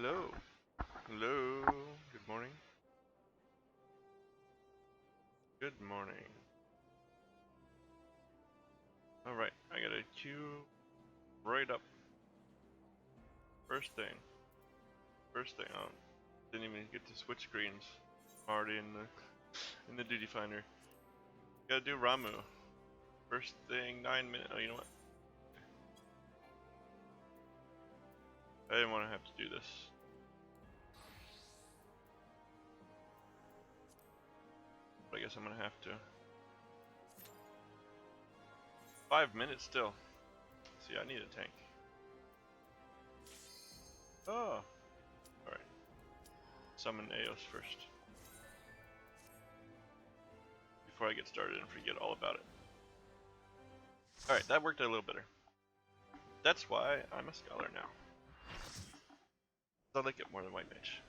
Hello. Hello. Good morning. Good morning. Alright, I gotta queue right up. First thing. Oh, didn't even get to switch screens. Already in the duty finder. Gotta do Ramu. First thing, 9 minutes. Oh, you know what? I didn't want to have to do this. But I guess I'm gonna have to. 5 minutes still. See, I need a tank. Oh! Alright. Summon Eos first. Before I get started and forget all about it. Alright, that worked a little better. That's why I'm a scholar now. I like it more than White Mage.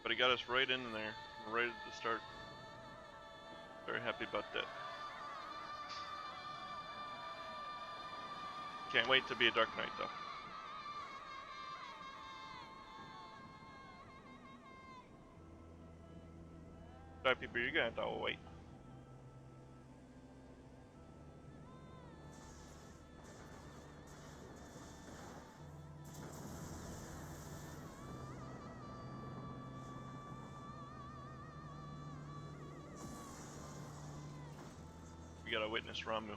But it got us right in there, right at the start. Very happy about that. Can't wait to be a Dark Knight though. Sorry people, you're gonna have to wait. We gotta witness Ramu.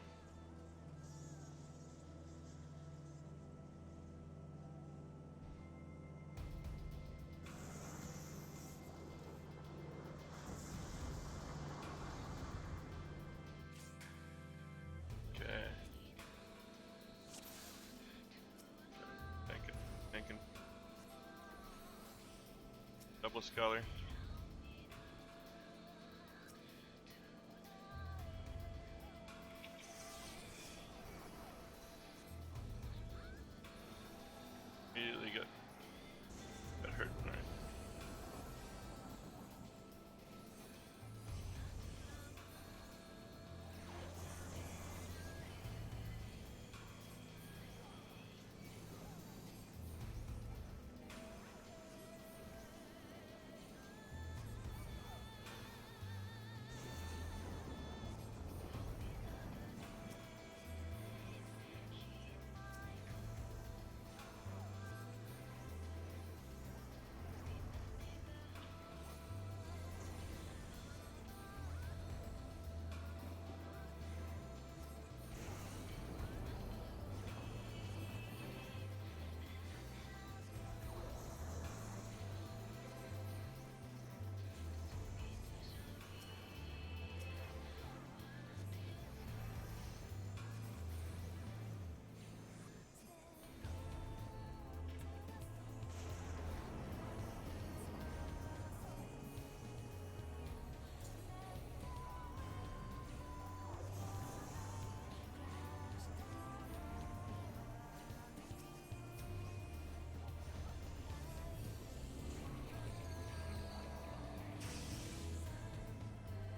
Okay. Thinking. Double scholar. Immediately got hurt. Alright.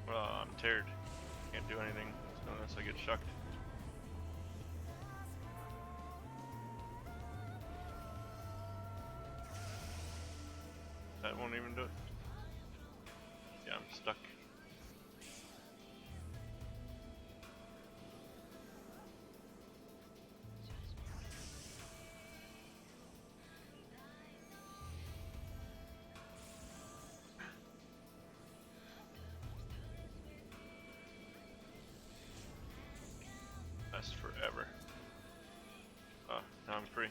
I'm teared. Can't do anything unless I get shucked. That won't even do it. Yeah, I'm stuck. That's forever. Oh, now I'm free.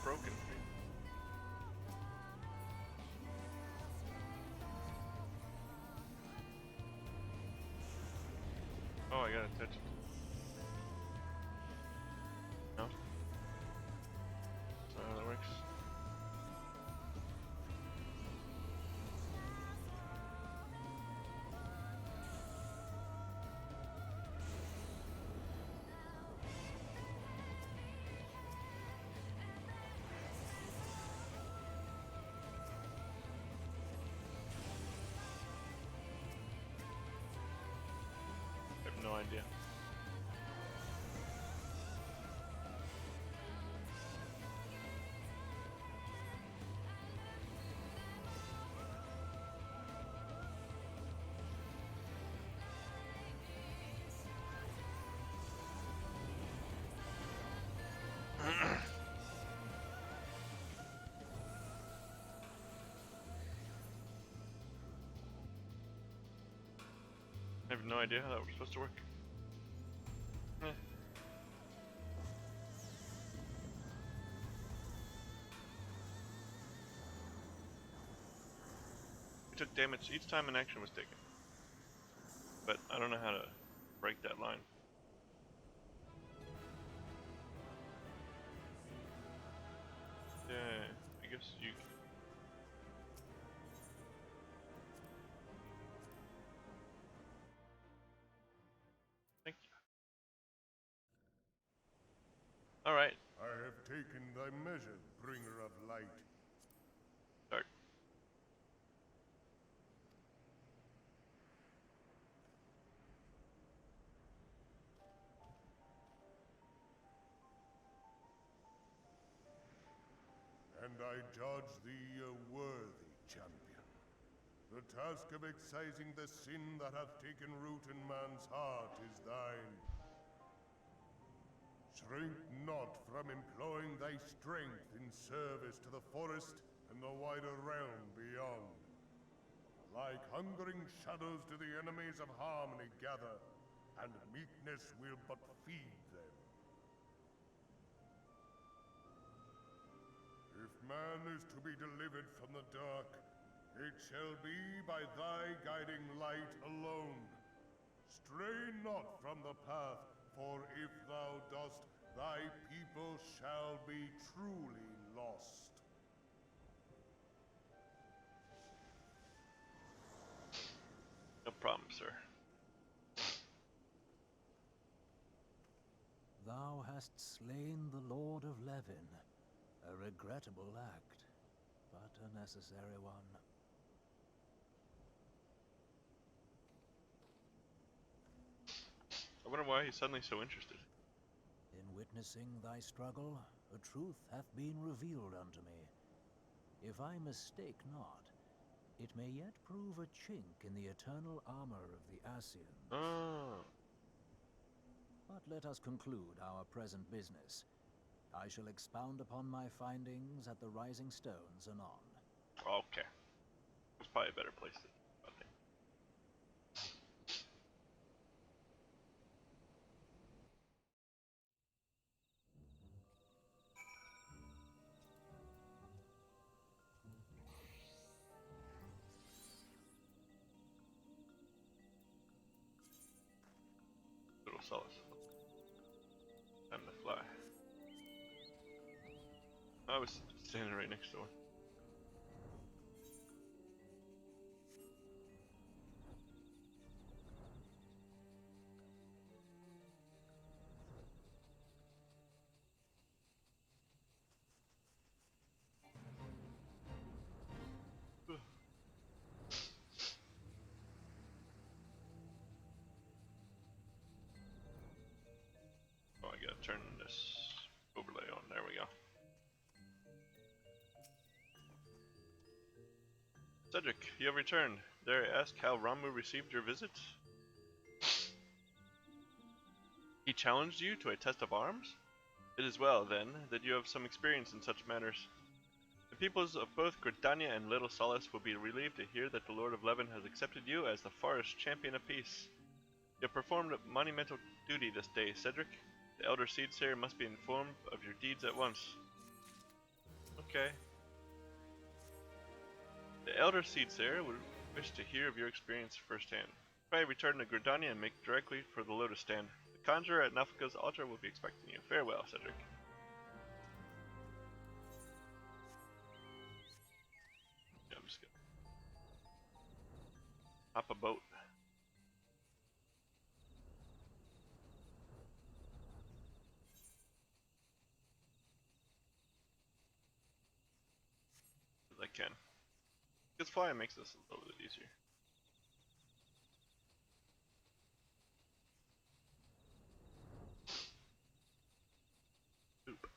broken. Oh, I gotta touch it. No? That's not how that works. I have no idea. I have no idea how that was supposed to work. Eh. We took damage each time an action was taken, but I don't know how to break that line. Yeah, I guess you. Thank you. All right. I have taken thy measure, bringer of light. Start. And I judge thee a worthy champion. The task of excising the sin that hath taken root in man's heart is thine. Shrink not from employing thy strength in service to the forest and the wider realm beyond. Like hungering shadows do the enemies of harmony gather, and meekness will but feed them. If man is to be delivered from the dark, it shall be by thy guiding light alone. Stray not from the path, for if thou dost, thy people shall be truly lost. No problem, sir. Thou hast slain the Lord of Levin. A regrettable act, but a necessary one. I wonder why he's suddenly so interested. In witnessing thy struggle, a truth hath been revealed unto me. If I mistake not, it may yet prove a chink in the eternal armor of the Assyrians. Oh. But let us conclude our present business. I shall expound upon my findings at the Rising Stones anon. Okay. It's probably a better place to. Okay. Little solace. Time to fly. I was standing right next to one. Oh, I gotta turn this overlay on. There we go. Cedric, you have returned. Dare I ask how Ramu received your visit? He challenged you to a test of arms? It is well, then, that you have some experience in such matters. The peoples of both Gridania and Little Solace will be relieved to hear that the Lord of Levin has accepted you as the forest champion of peace. You have performed a monumental duty this day, Cedric. The Elder Seedsayer must be informed of your deeds at once. Okay. The Elder Seedsayer would wish to hear of your experience firsthand. Try return to Gridania and make directly for the Lotus Stand. The Conjurer at Nafika's altar will be expecting you. Farewell, Cedric. Yeah, I'm just gonna hop a boat. As I can. Because flying makes this a little bit easier. Oop.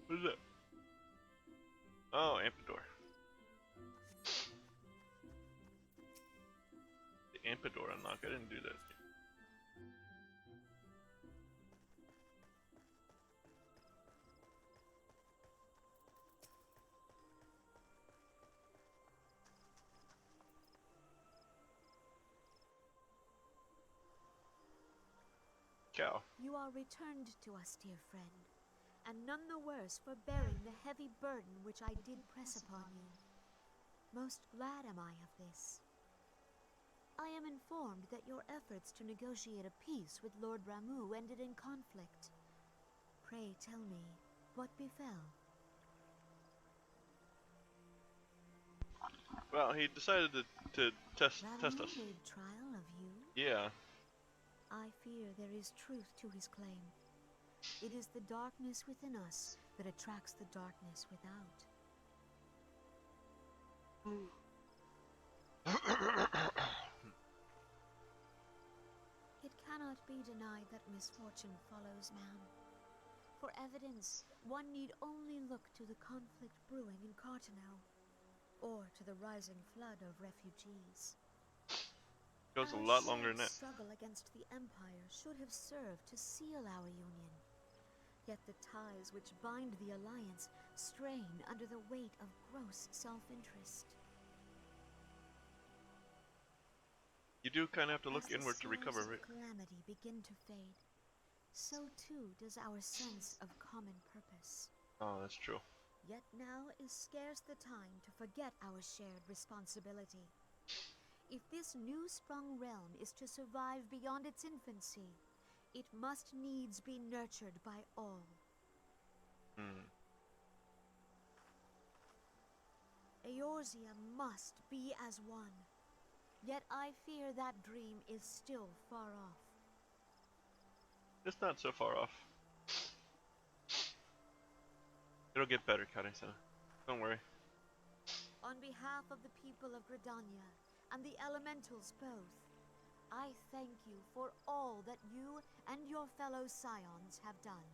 What is that? Oh, Ampidor. The Ampidor unlock. I didn't do that. Cow. You are returned to us, dear friend, and none the worse for bearing the heavy burden which I did press upon you. Most glad am I of this. I am informed that your efforts to negotiate a peace with Lord Ramuh ended in conflict. Pray tell me, what befell? Well, he decided to test us. Ramuh made trial of you? Yeah. I fear there is truth to his claim. It is the darkness within us that attracts the darkness without. It cannot be denied that misfortune follows man. For evidence, one need only look to the conflict brewing in Cartano, or to the rising flood of refugees. Goes a lot longer than Our that. struggle against the Empire should have served to seal our union. Yet the ties which bind the Alliance strain under the weight of gross self-interest. You do kind of have to look As the inward to recover, stars right? of calamity begin to fade, so too does our sense of common purpose. Oh, that's true. Yet now is scarce the time to forget our shared responsibility. If this new-sprung realm is to survive beyond its infancy, it must needs be nurtured by all. Eorzea must be as one. Yet I fear that dream is still far off. It's not so far off. It'll get better, Kare-san. Don't worry. On behalf of the people of Gridania and the elementals both, I thank you for all that you and your fellow scions have done.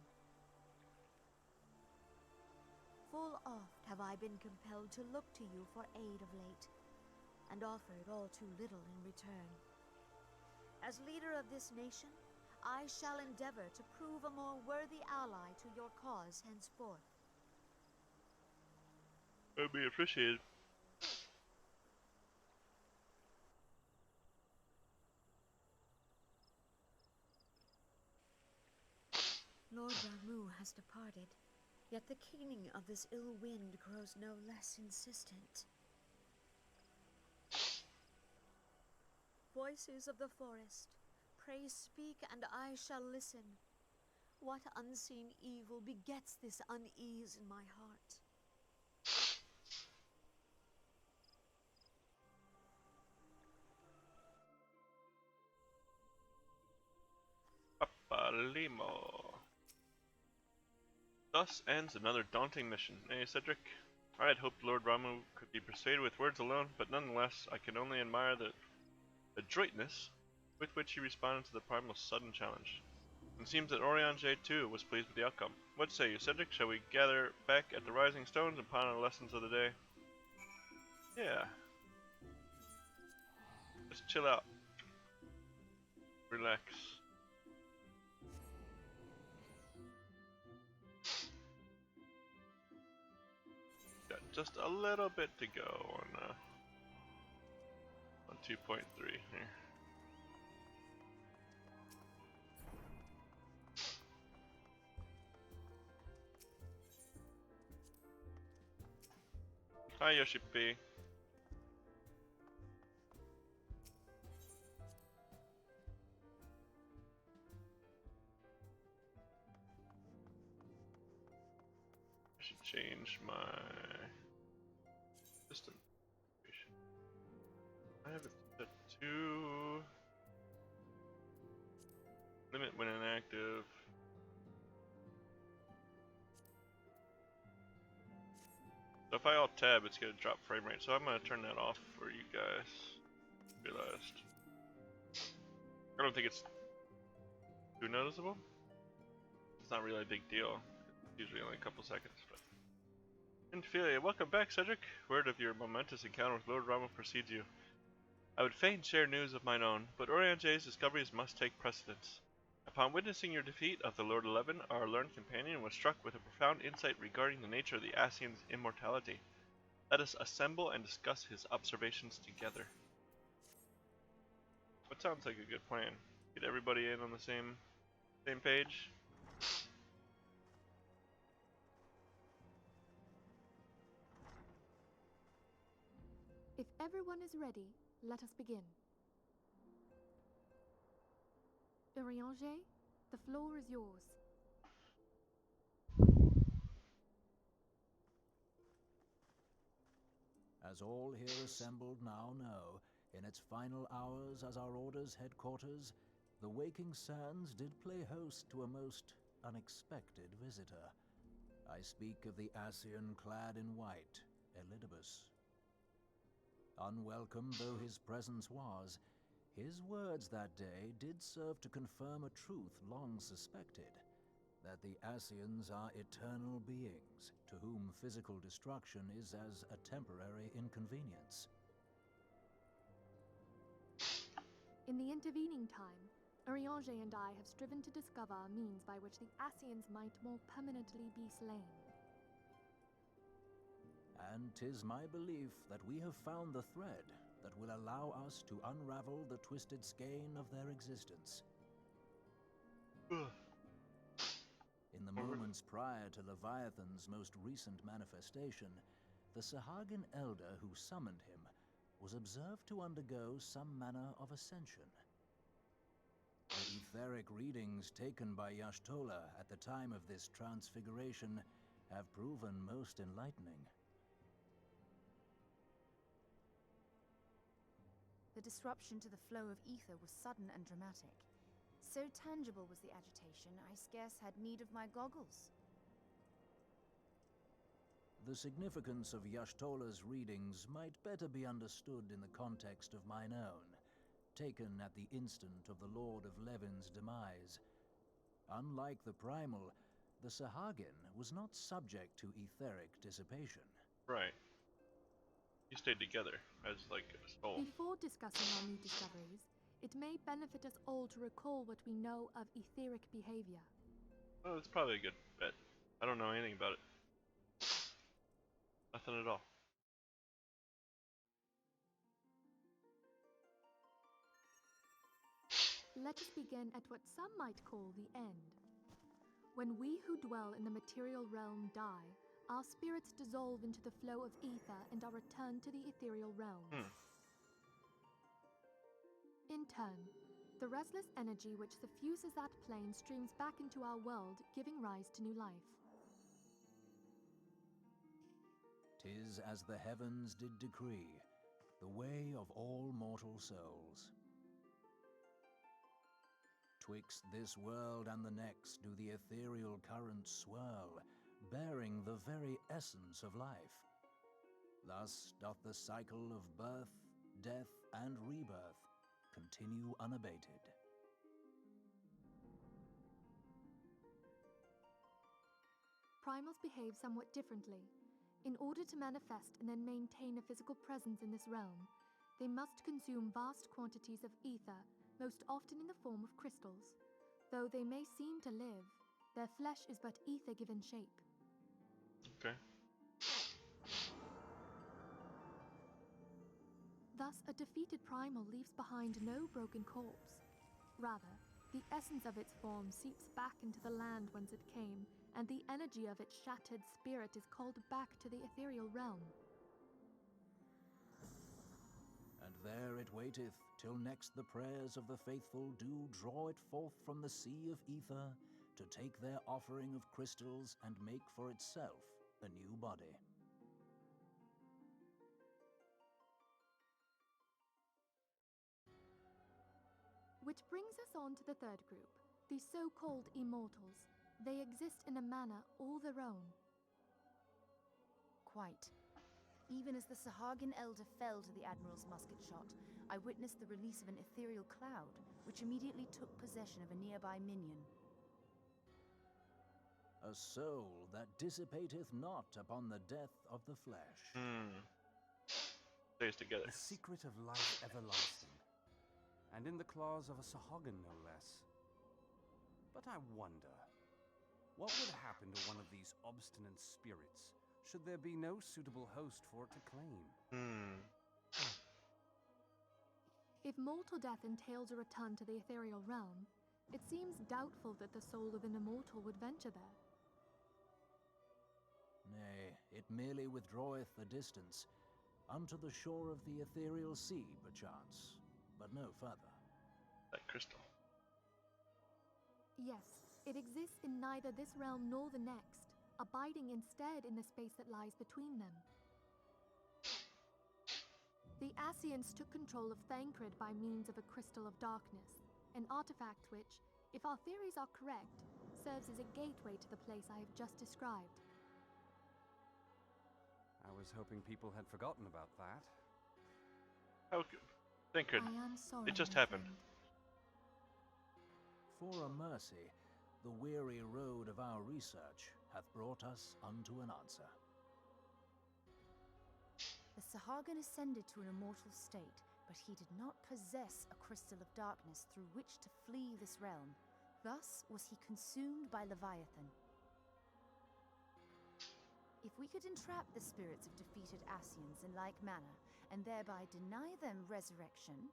Full oft have I been compelled to look to you for aid of late, and offered all too little in return. As leader of this nation, I shall endeavor to prove a more worthy ally to your cause henceforth. That'd be appreciated. Lord Ramuh has departed, yet the keening of this ill wind grows no less insistent. Voices of the forest, pray speak and I shall listen. What unseen evil begets this unease in my heart? Papalimo. Thus ends another daunting mission. Hey, Cedric. I had hoped Lord Ramuh could be persuaded with words alone, but nonetheless, I can only admire the adroitness with which he responded to the primal sudden challenge. It seems that Oriange too was pleased with the outcome. What say you, Cedric? Shall we gather back at the Rising Stones and ponder the lessons of the day? Yeah. Just chill out. Relax. Got just a little bit to go on 2.3 here. Hi Yoshi P. I should change my system. I have it set to limit when inactive. So if I alt tab, it's gonna drop frame rate. So I'm gonna turn that off for you guys. Realized. I don't think it's too noticeable. It's not really a big deal. It's usually only a couple seconds. But Infilia, welcome back, Cedric. Word of your momentous encounter with Lord Rama precedes you. I would fain share news of mine own, but Oriange's discoveries must take precedence. Upon witnessing your defeat of the Lord 11, our learned companion was struck with a profound insight regarding the nature of the Ascian's immortality. Let us assemble and discuss his observations together. What sounds like a good plan? Get everybody in on the same page? If everyone is ready, let us begin. Urianger, the floor is yours. As all here assembled now know, in its final hours as our Order's headquarters, the Waking Sands did play host to a most unexpected visitor. I speak of the Ascian clad in white, Elidibus. Unwelcome though his presence was, his words that day did serve to confirm a truth long suspected, that the Ascians are eternal beings, to whom physical destruction is as a temporary inconvenience. In the intervening time, Urianger and I have striven to discover a means by which the Ascians might more permanently be slain. And 'tis my belief that we have found the thread that will allow us to unravel the twisted skein of their existence. In the moments prior to Leviathan's most recent manifestation, the Sahagin elder who summoned him was observed to undergo some manner of ascension. The etheric readings taken by Y'shtola at the time of this transfiguration have proven most enlightening. The disruption to the flow of ether was sudden and dramatic. So tangible was the agitation, I scarce had need of my goggles. The significance of Y'shtola's readings might better be understood in the context of mine own, taken at the instant of the Lord of Levin's demise. Unlike the Primal, the Sahagin was not subject to etheric dissipation. Right. You stayed together as like a soul. Before discussing our new discoveries, it may benefit us all to recall what we know of etheric behavior. Well, it's probably a good bet. I don't know anything about it. Nothing at all. Let us begin at what some might call the end. When we who dwell in the material realm die, our spirits dissolve into the flow of ether and are returned to the ethereal realms. In turn, the restless energy which suffuses that plane streams back into our world, giving rise to new life. 'Tis as the heavens did decree, the way of all mortal souls. Twixt this world and the next do the ethereal currents swirl, bearing the very essence of life. Thus doth the cycle of birth, death, and rebirth continue unabated. Primals behave somewhat differently. In order to manifest and then maintain a physical presence in this realm, they must consume vast quantities of ether, most often in the form of crystals. Though they may seem to live, their flesh is but ether given shape. Okay. Thus, a defeated primal leaves behind no broken corpse. Rather, the essence of its form seeps back into the land whence it came, and the energy of its shattered spirit is called back to the ethereal realm. And there it waiteth, till next the prayers of the faithful do draw it forth from the sea of ether, to take their offering of crystals and make for itself a new body. Which brings us on to the third group, the so-called immortals. They exist in a manner all their own. Quite. Even as the Sahagin elder fell to the Admiral's musket shot, I witnessed the release of an ethereal cloud, which immediately took possession of a nearby minion. A soul that dissipateth not upon the death of the flesh. Stays together. The secret of life everlasting. And in the claws of a Sahagin, no less. But I wonder, what would happen to one of these obstinate spirits, should there be no suitable host for it to claim? If mortal death entails a return to the ethereal realm, it seems doubtful that the soul of an immortal would venture there. Nay, it merely withdraweth a distance, unto the shore of the ethereal sea, perchance, but no further. That crystal. Yes, it exists in neither this realm nor the next, abiding instead in the space that lies between them. The Ascians took control of Thancred by means of a crystal of darkness, an artifact which, if our theories are correct, serves as a gateway to the place I have just described. I was hoping people had forgotten about that. Okay. Thancred. I am sorry, It just my happened. friend. For a mercy, the weary road of our research hath brought us unto an answer. The Sahagin ascended to an immortal state, but he did not possess a crystal of darkness through which to flee this realm. Thus was he consumed by Leviathan. If we could entrap the spirits of defeated Ascians in like manner, and thereby deny them resurrection...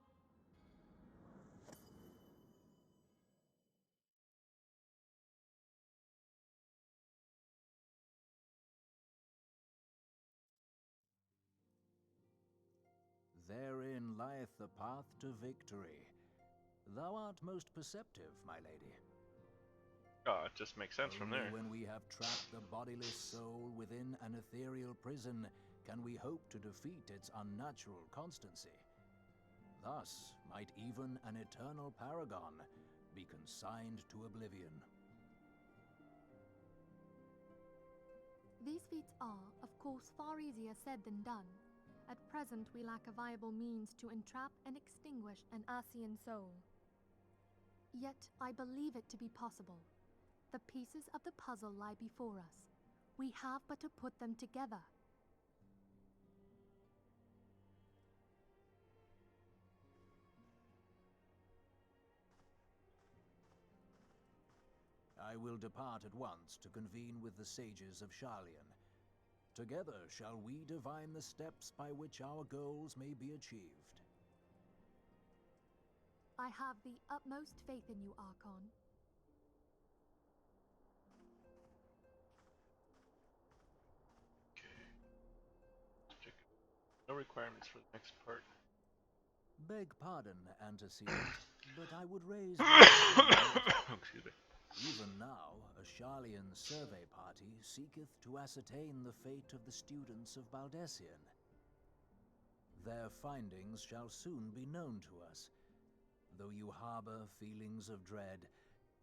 Therein lieth the path to victory. Thou art most perceptive, my lady. Oh, it just makes sense from Only there. when we have trapped the bodiless soul within an ethereal prison can we hope to defeat its unnatural constancy. Thus might even an eternal paragon be consigned to oblivion. These feats are, of course, far easier said than done. At present, we lack a viable means to entrap and extinguish an Ascian soul. Yet, I believe it to be possible. The pieces of the puzzle lie before us. We have but to put them together. I will depart at once to convene with the sages of Sharlayan. Together shall we divine the steps by which our goals may be achieved. I have the utmost faith in you, Archon. Check. No requirements for the next part. Beg pardon, antecedent, but I would raise... Excuse me. Even now, a Sharlayan survey party seeketh to ascertain the fate of the students of Baldessian. Their findings shall soon be known to us. Though you harbor feelings of dread,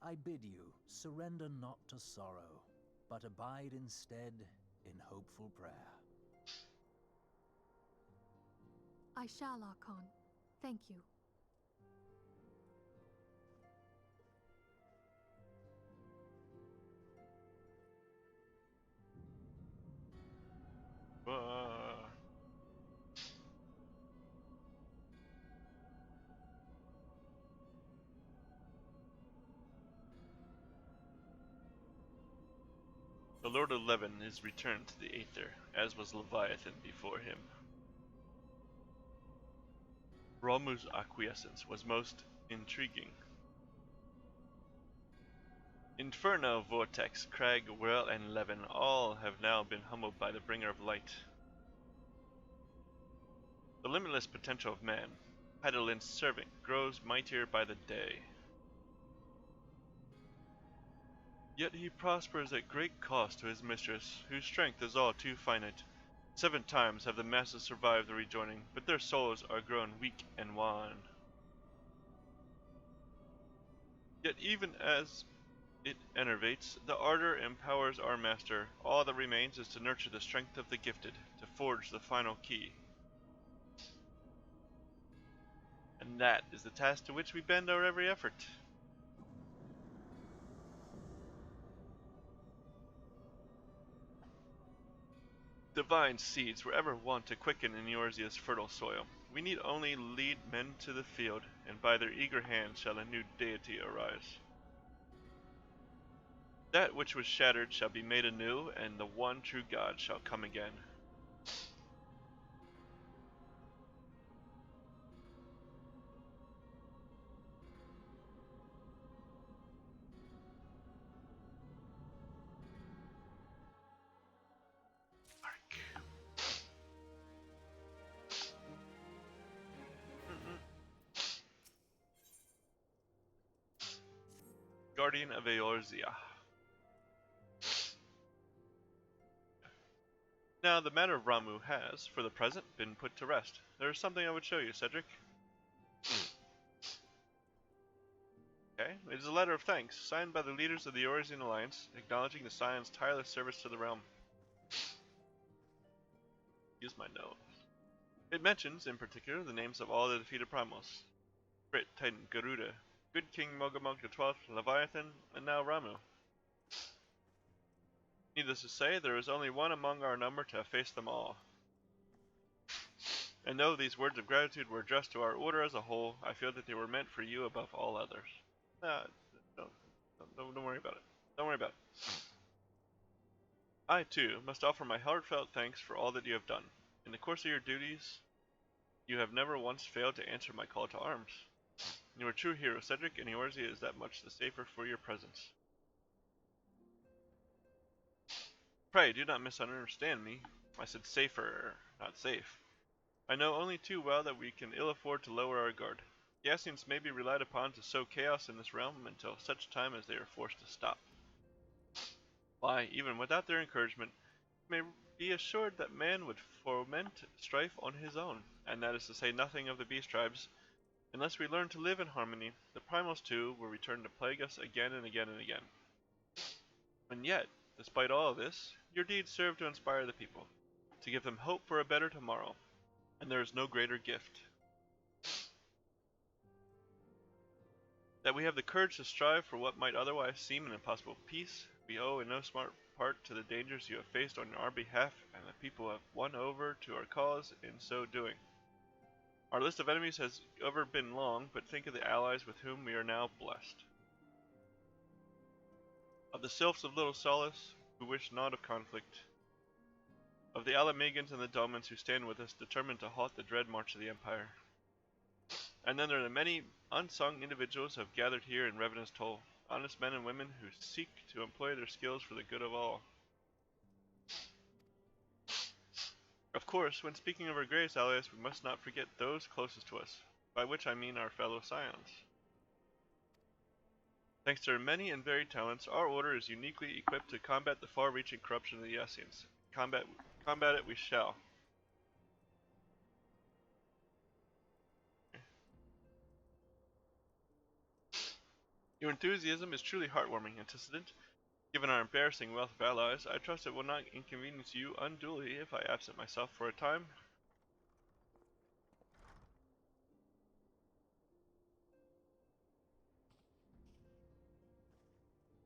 I bid you surrender not to sorrow, but abide instead in hopeful prayer. I shall, Archon. Thank you. Lord of Leven is returned to the Aether, as was Leviathan before him. Ramu's acquiescence was most intriguing. Inferno, Vortex, Crag, Whirl, and Leven all have now been humbled by the Bringer of Light. The limitless potential of man, Hydalin's servant, grows mightier by the day. Yet he prospers at great cost to his mistress, whose strength is all too finite. 7 times have the masses survived the rejoining, but their souls are grown weak and wan. Yet even as it enervates, the ardor empowers our master. All that remains is to nurture the strength of the gifted, to forge the final key. And that is the task to which we bend our every effort. Divine seeds were ever wont to quicken in Eorzea's fertile soil. We need only lead men to the field, and by their eager hands shall a new deity arise. That which was shattered shall be made anew, and the one true God shall come again. Guardian of Eorzea. Now the matter of Ramu has, for the present, been put to rest. There is something I would show you, Cedric. Okay, it is a letter of thanks, signed by the leaders of the Eorzean Alliance, acknowledging the Scion's tireless service to the realm. Use my note. It mentions, in particular, the names of all the defeated Primals. Brit, Titan, Garuda, Good King Mogamog XII, Leviathan, and now Ramu. Needless to say, there is only one among our number to have faced them all. And though these words of gratitude were addressed to our order as a whole, I feel that they were meant for you above all others. Don't worry about it. Don't worry about it. I, too, must offer my heartfelt thanks for all that you have done. In the course of your duties, you have never once failed to answer my call to arms. You are a true hero, Cedric, and Eorzea is that much the safer for your presence. Pray, do not misunderstand me. I said safer, not safe. I know only too well that we can ill afford to lower our guard. The Ascians may be relied upon to sow chaos in this realm until such time as they are forced to stop. Why, even without their encouragement, you may be assured that man would foment strife on his own, and that is to say nothing of the beast tribes. Unless we learn to live in harmony, the Primals too will return to plague us again and again and again. And yet, despite all of this, your deeds serve to inspire the people, to give them hope for a better tomorrow, and there is no greater gift. That we have the courage to strive for what might otherwise seem an impossible peace, we owe in no small part to the dangers you have faced on our behalf and the people have won over to our cause in so doing. Our list of enemies has ever been long, but think of the allies with whom we are now blessed. Of the sylphs of Little Solace, who wish naught of conflict. Of the Alamegans and the Dolmens who stand with us, determined to halt the dread march of the Empire. And then there are the many unsung individuals who have gathered here in Revenant's Toll, honest men and women who seek to employ their skills for the good of all. Of course, when speaking of our greatest allies, we must not forget those closest to us, by which I mean our fellow Scions. Thanks to our many and varied talents, our order is uniquely equipped to combat the far-reaching corruption of the Ascians. Combat it we shall. Your enthusiasm is truly heartwarming, Antecedent. Given our embarrassing wealth of allies, I trust it will not inconvenience you unduly if I absent myself for a time.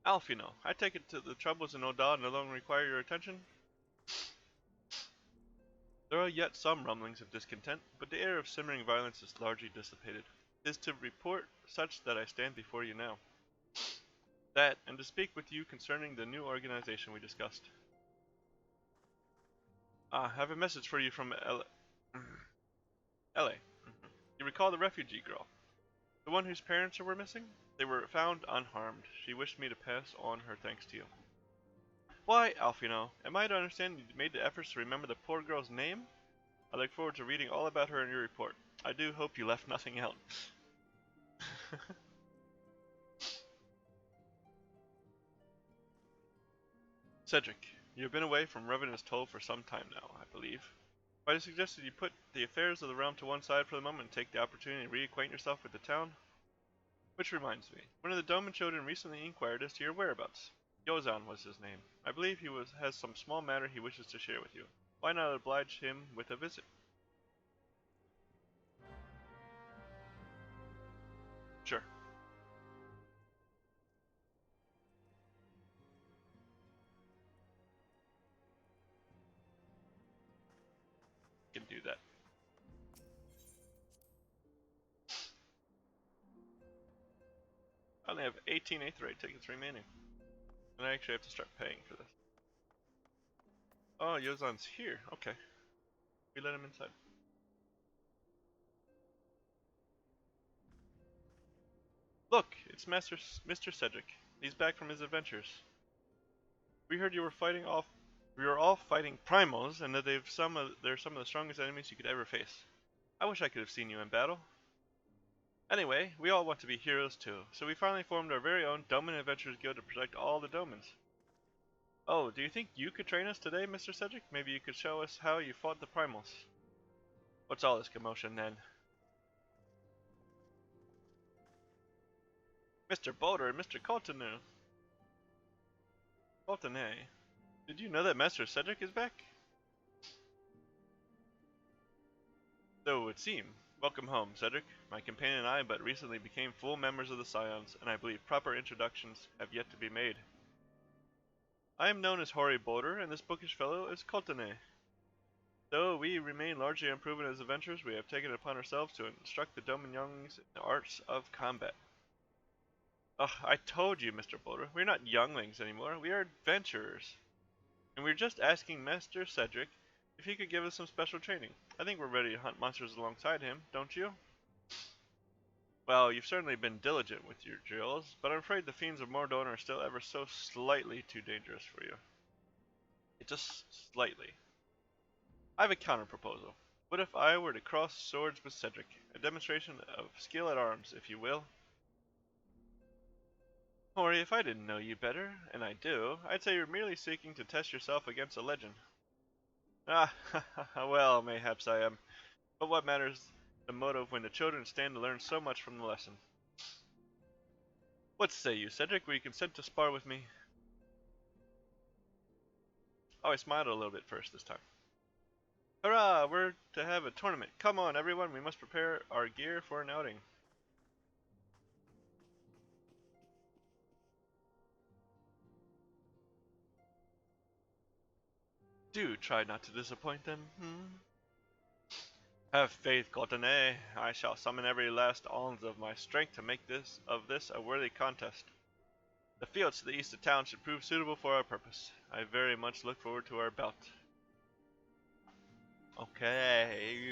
Alfino, I take it the troubles in Odal no longer require your attention? There are yet some rumblings of discontent, but the air of simmering violence is largely dissipated. It is to report such that I stand before you now. That, and to speak with you concerning the new organization we discussed. I have a message for you from LA. You recall the refugee girl? The one whose parents were missing? They were found unharmed. She wished me to pass on her thanks to you. Why, Alfino, am I to understand you made the efforts to remember the poor girl's name? I look forward to reading all about her in your report. I do hope you left nothing out. Cedric, you have been away from Revenant's Toll for some time now, I believe. I suggested you put the affairs of the realm to one side for the moment and take the opportunity to reacquaint yourself with the town. Which reminds me, one of the Doman children recently inquired as to your whereabouts. Yozan was his name. I believe he has some small matter he wishes to share with you. Why not oblige him with a visit? Sure. Can do that. I only have 18 Aetherite tickets remaining. And I actually have to start paying for this. Oh, Yozan's here. Okay. We let him inside. Look, it's Mr. Cedric. He's back from his adventures. We heard you were fighting off. We were all fighting primals, and that they're some of the strongest enemies you could ever face. I wish I could have seen you in battle. Anyway, we all want to be heroes too, so we finally formed our very own Doman Adventurers Guild to protect all the Domans. Oh, do you think you could train us today, Mr. Cedric? Maybe you could show us how you fought the primals. What's all this commotion then? Mr. Boulder and Mr. Coulternay. Did you know that Master Cedric is back? So it would seem. Welcome home, Cedric. My companion and I but recently became full members of the Scions, and I believe proper introductions have yet to be made. I am known as Hoary Boulder, and this bookish fellow is Coulternay. Though we remain largely unproven as adventurers, we have taken it upon ourselves to instruct the Doman younglings in the arts of combat. Ugh, I told you, Mr. Boulder, we're not younglings anymore, we are adventurers. And we're just asking Master Cedric if he could give us some special training. I think we're ready to hunt monsters alongside him, don't you? Well, you've certainly been diligent with your drills, but I'm afraid the fiends of Mordor are still ever so slightly too dangerous for you. Just slightly. I have a counter-proposal. What if I were to cross swords with Cedric? A demonstration of skill at arms, if you will. Hoary, if I didn't know you better, and I do, I'd say you're merely seeking to test yourself against a legend. Ah, well, mayhaps I am. But what matters the motive when the children stand to learn so much from the lesson? What say you, Cedric? Will you consent to spar with me? Oh, I smiled a little bit first this time. Hurrah! We're to have a tournament. Come on, everyone. We must prepare our gear for an outing. Do try not to disappoint them. Have faith, Coulternay. I shall summon every last ounce of my strength to make this a worthy contest. The fields to the east of town should prove suitable for our purpose. I very much look forward to our bout. Okay.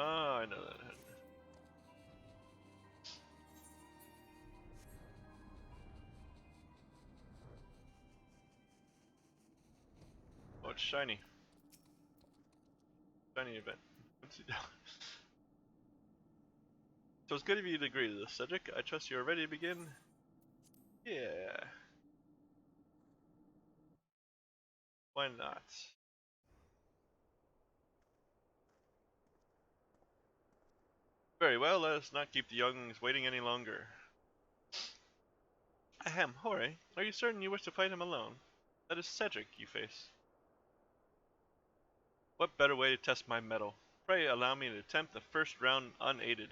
Oh, I know that. Oh, it's shiny. Shiny event. So it's good of you to agree to this, Cedric. I trust you are ready to begin. Yeah. Why not? Very well, let us not keep the younglings waiting any longer. Ahem, Hoary, are you certain you wish to fight him alone? That is Cedric you face. What better way to test my mettle? Pray allow me to attempt the first round unaided.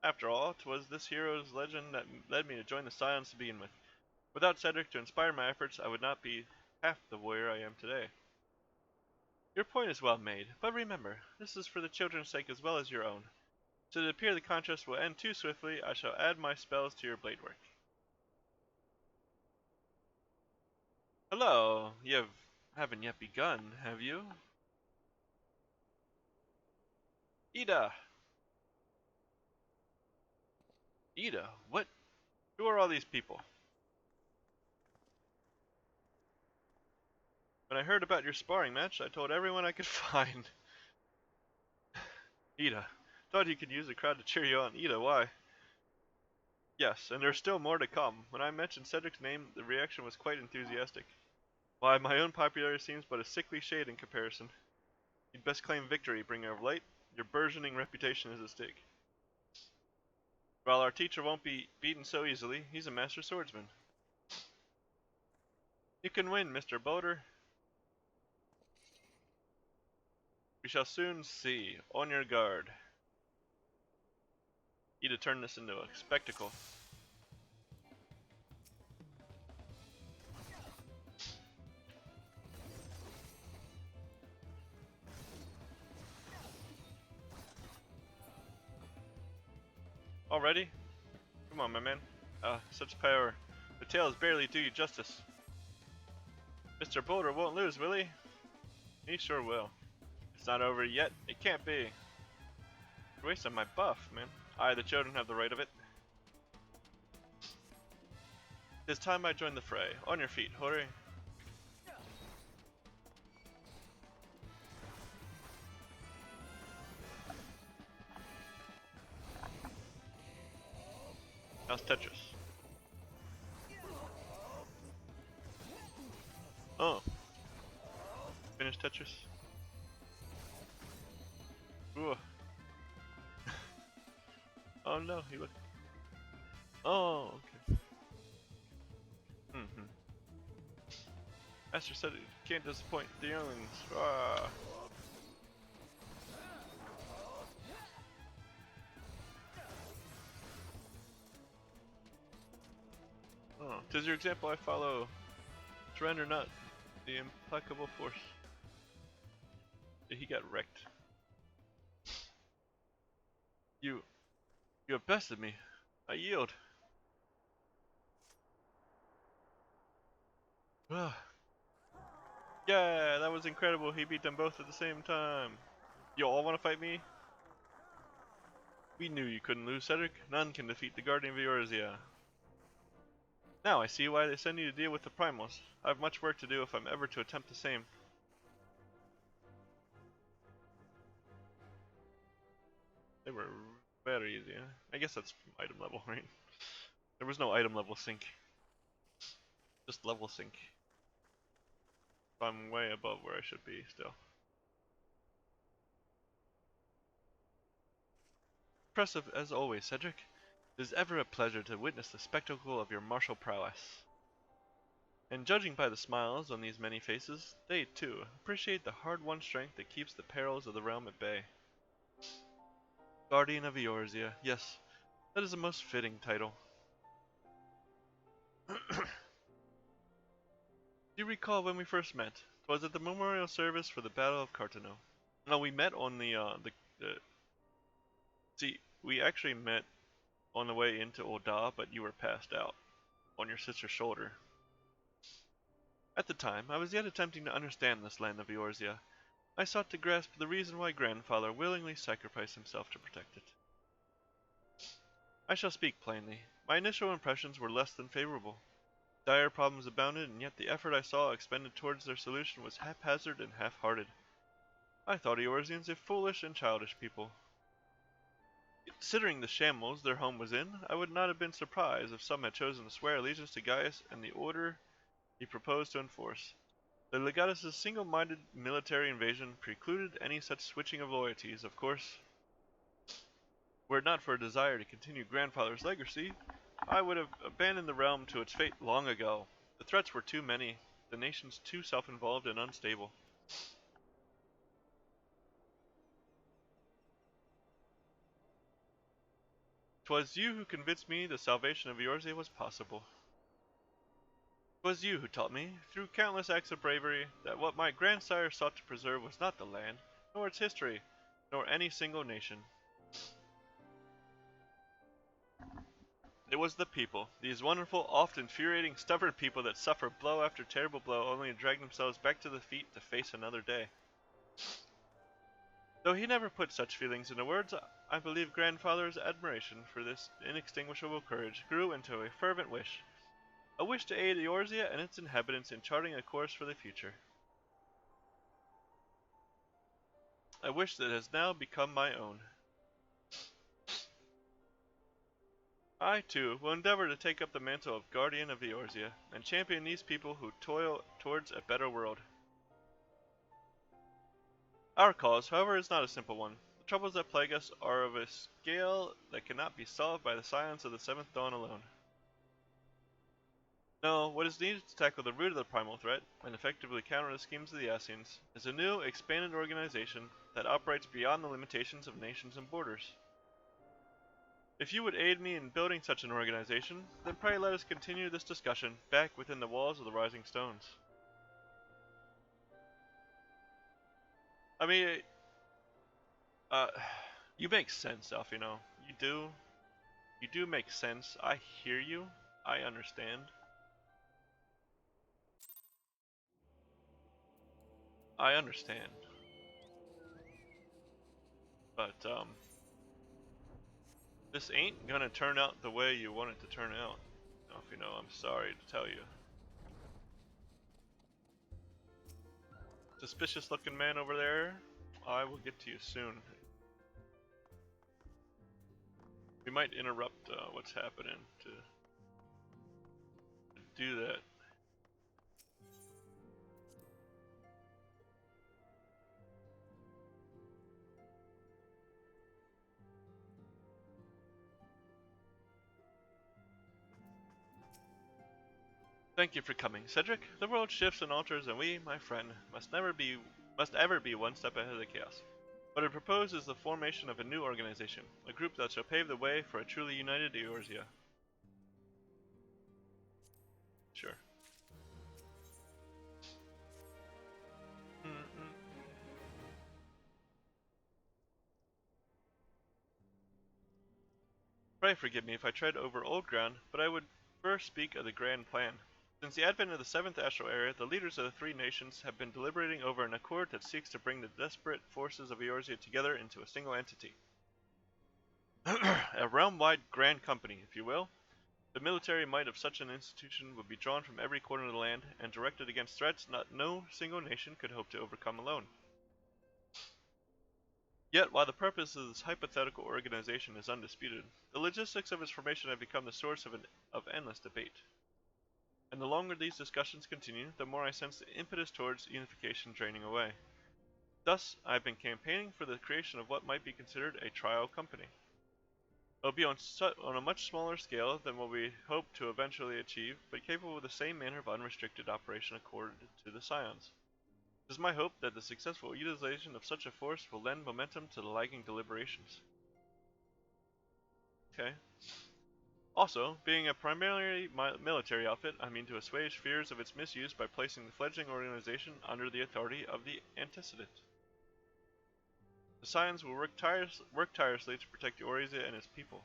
After all, 'twas this hero's legend that led me to join the Scions to begin with. Without Cedric to inspire my efforts, I would not be half the warrior I am today. Your point is well made, but remember, this is for the children's sake as well as your own. Should it appear the contrast will end too swiftly, I shall add my spells to your blade work. Hello, haven't yet begun, have you? Ida! Ida, what? Who are all these people? When I heard about your sparring match, I told everyone I could find. Ida. Thought you could use a crowd to cheer you on. Ida, why? Yes, and there's still more to come. When I mentioned Cedric's name, the reaction was quite enthusiastic. Why, my own popularity seems but a sickly shade in comparison. You'd best claim victory, bringer of light. Your burgeoning reputation is at stake. Well, our teacher won't be beaten so easily. He's a master swordsman. You can win, Mr. Boulder. We shall soon see. On your guard. Ida turned this into a spectacle. Already? Come on, my man. Such power. The tails barely do you justice. Mr. Boulder won't lose, will he? He sure will. It's not over yet. It can't be. You're wasting my buff, man. I, the children, have the right of it. It's time I join the fray. On your feet, hurry. How's Tetris? Oh. Finish Tetris? Ooh. Oh no, he looked. Oh, okay. Master said it can't disappoint the younglings. Ah. Oh, 'tis your example I follow. Surrender not, the implacable force. He got wrecked. You have bested me. I yield. Yeah, that was incredible. He beat them both at the same time. You all want to fight me? We knew you couldn't lose, Cedric. None can defeat the Guardian of Eorzea. Now I see why they send you to deal with the Primals. I have much work to do if I'm ever to attempt the same. They were very easy, huh? I guess that's item level, right? There was no item level sync. Just level sync. I'm way above where I should be still. Impressive as always, Cedric. It is ever a pleasure to witness the spectacle of your martial prowess. And judging by the smiles on these many faces, they, too, appreciate the hard-won strength that keeps the perils of the realm at bay. Guardian of Eorzea, yes, that is a most fitting title. Do you recall when we first met? 'Twas at the memorial service for the Battle of Cartano. No, we met on See, we actually met on the way into Oda, but you were passed out on your sister's shoulder. At the time, I was yet attempting to understand this land of Eorzea. I sought to grasp the reason why grandfather willingly sacrificed himself to protect it. I shall speak plainly. My initial impressions were less than favorable. Dire problems abounded, and yet the effort I saw expended towards their solution was haphazard and half-hearted. I thought Eorzeans a foolish and childish people. Considering the shambles their home was in, I would not have been surprised if some had chosen to swear allegiance to Gaius and the order he proposed to enforce. The legatus' single-minded military invasion precluded any such switching of loyalties, of course. Were it not for a desire to continue grandfather's legacy, I would have abandoned the realm to its fate long ago. The threats were too many, the nations too self-involved and unstable. 'Twas you who convinced me the salvation of Eorzea was possible. 'Twas you who taught me, through countless acts of bravery, that what my grandsire sought to preserve was not the land, nor its history, nor any single nation. It was the people, these wonderful, oft infuriating, stubborn people that suffer blow after terrible blow only to drag themselves back to the feet to face another day. Though he never put such feelings into words, I believe grandfather's admiration for this inextinguishable courage grew into a fervent wish. A wish to aid Eorzea and its inhabitants in charting a course for the future. A wish that has now become my own. I, too, will endeavor to take up the mantle of Guardian of Eorzea, and champion these people who toil towards a better world. Our cause, however, is not a simple one. The troubles that plague us are of a scale that cannot be solved by the science of the Seventh Dawn alone. No, what is needed to tackle the root of the primal threat, and effectively counter the schemes of the Ascians, is a new, expanded organization that operates beyond the limitations of nations and borders. If you would aid me in building such an organization, then pray let us continue this discussion back within the walls of the Rising Stones. I mean, you make sense, Alfino. You do. You do make sense. I hear you. I understand. I understand. But, this ain't gonna turn out the way you want it to turn out. Alfino, I'm sorry to tell you. Suspicious looking man over there, I will get to you soon. We might interrupt what's happening to do that. Thank you for coming, Cedric. The world shifts and alters, and we, my friend, must ever be one step ahead of the chaos. What I propose is the formation of a new organization, a group that shall pave the way for a truly united Eorzea. Sure. Pray forgive me if I tread over old ground, but I would first speak of the grand plan. Since the advent of the 7th astral era, the leaders of the three nations have been deliberating over an accord that seeks to bring the desperate forces of Eorzea together into a single entity. A realm-wide grand company, if you will. The military might of such an institution would be drawn from every corner of the land and directed against threats no single nation could hope to overcome alone. Yet, while the purpose of this hypothetical organization is undisputed, the logistics of its formation have become the source of endless debate. And the longer these discussions continue, the more I sense the impetus towards unification draining away. Thus, I have been campaigning for the creation of what might be considered a trial company. It will be on a much smaller scale than what we hope to eventually achieve, but capable of the same manner of unrestricted operation accorded to the Scions. It is my hope that the successful utilization of such a force will lend momentum to the lagging deliberations. Okay. Also, being a primarily military outfit, I mean to assuage fears of its misuse by placing the fledgling organization under the authority of the antecedent. The Scions will work tirelessly to protect Eorzea and its people.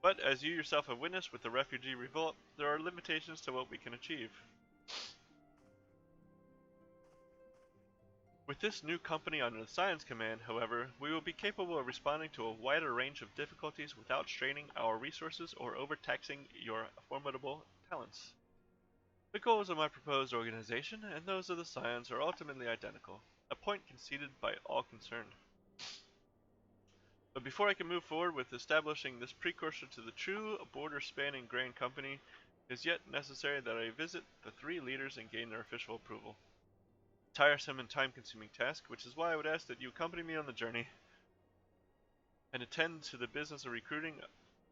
But, as you yourself have witnessed with the refugee revolt, there are limitations to what we can achieve. With this new company under the Science Command, however, we will be capable of responding to a wider range of difficulties without straining our resources or overtaxing your formidable talents. The goals of my proposed organization and those of the Scions are ultimately identical, a point conceded by all concerned. But before I can move forward with establishing this precursor to the true border-spanning Grand Company, it is yet necessary that I visit the three leaders and gain their official approval. Tiresome and time-consuming task, which is why I would ask that you accompany me on the journey and attend to the business of recruiting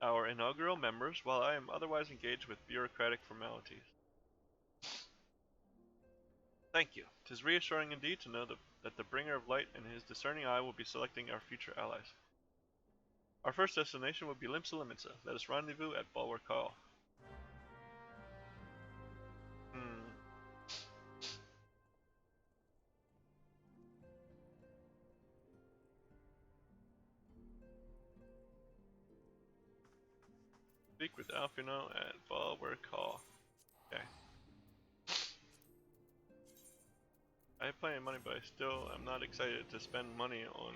our inaugural members while I am otherwise engaged with bureaucratic formalities. Thank you. 'Tis reassuring indeed to know that the bringer of light and his discerning eye will be selecting our future allies. Our first destination will be Limsa Limitsa. Let us rendezvous at Bulwark Hall. Speak with Alfino at Bulwark Hall. Okay. I have plenty of money, but I still am not excited to spend money on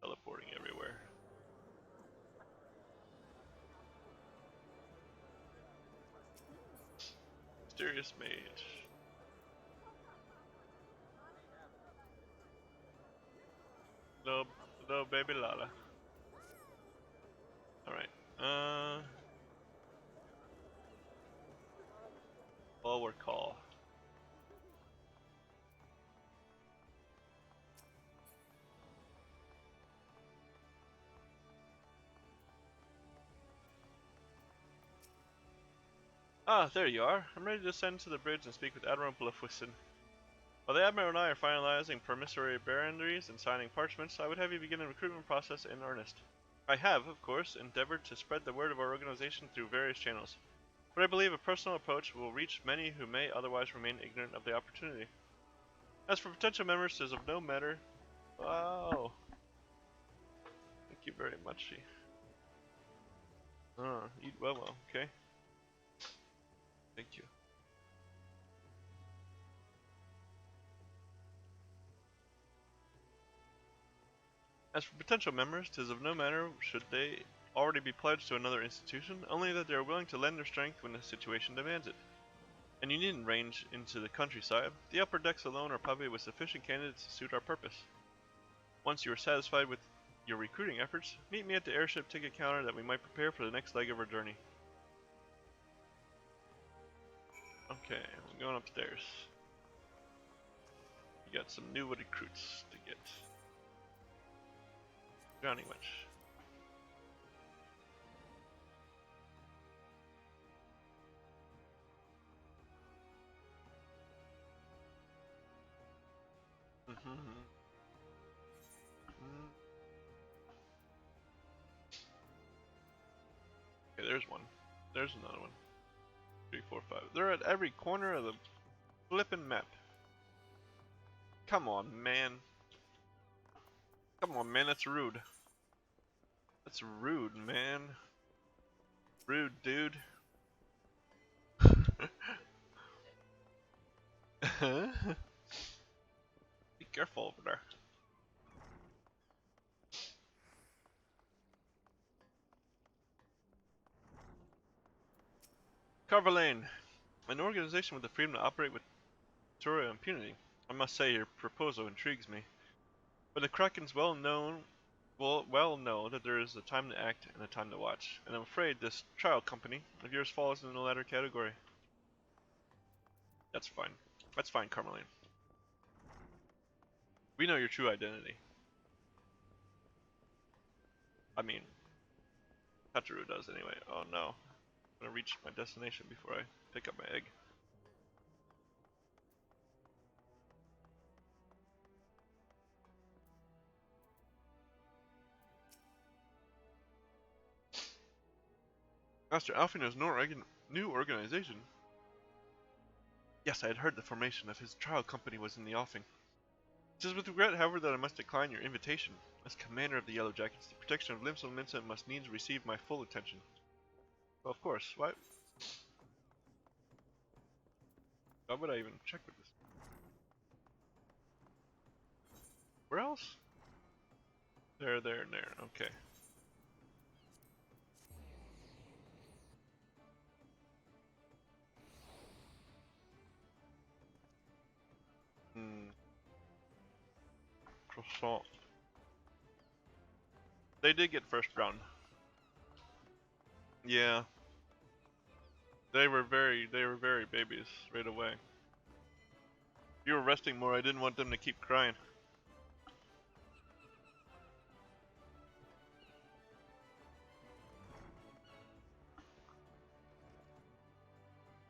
teleporting everywhere. Mysterious Mage. Little baby Lala. Alright, Bulwark Hall. Ah, there you are. I'm ready to descend to the bridge and speak with Admiral Blufwison. While the Admiral and I are finalizing permissory boundaries and signing parchments, I would have you begin the recruitment process in earnest. I have, of course, endeavored to spread the word of our organization through various channels, but I believe a personal approach will reach many who may otherwise remain ignorant of the opportunity. As for potential members, it is of no matter. Wow. Thank you very much. Eat well, okay. Thank you. As for potential members, 'tis of no matter should they already be pledged to another institution, only that they are willing to lend their strength when the situation demands it. And you needn't range into the countryside. The upper decks alone are probably with sufficient candidates to suit our purpose. Once you are satisfied with your recruiting efforts, meet me at the airship ticket counter that we might prepare for the next leg of our journey. Okay, we're going upstairs. We got some new recruits to get. Johnny Witch. Okay, there's one. There's another one. 3, 4, 5. They're at every corner of the flippin' map. Come on, man. Come on, man. That's rude. That's rude, man. Rude, dude. Be careful over there. Carver Lane, an organization with the freedom to operate with territorial impunity. I must say your proposal intrigues me. But the Krakens well know that there is a time to act and a time to watch, and I'm afraid this trial company of yours falls in the latter category. That's fine. That's fine, Carmeline. We know your true identity. I mean, Tatsuru does anyway. Oh no. I'm gonna reach my destination before I pick up my egg. Master Alfino's new organization? Yes, I had heard the formation of his trial company was in the offing. It is with regret, however, that I must decline your invitation. As commander of the Yellow Jackets, the protection of Limsa Limitsa must needs receive my full attention. Well, of course. Why would I even check with this? Where else? There, and there. Okay. Croissant. They did get first round. Yeah. They were very babies right away. If you were resting more, I didn't want them to keep crying.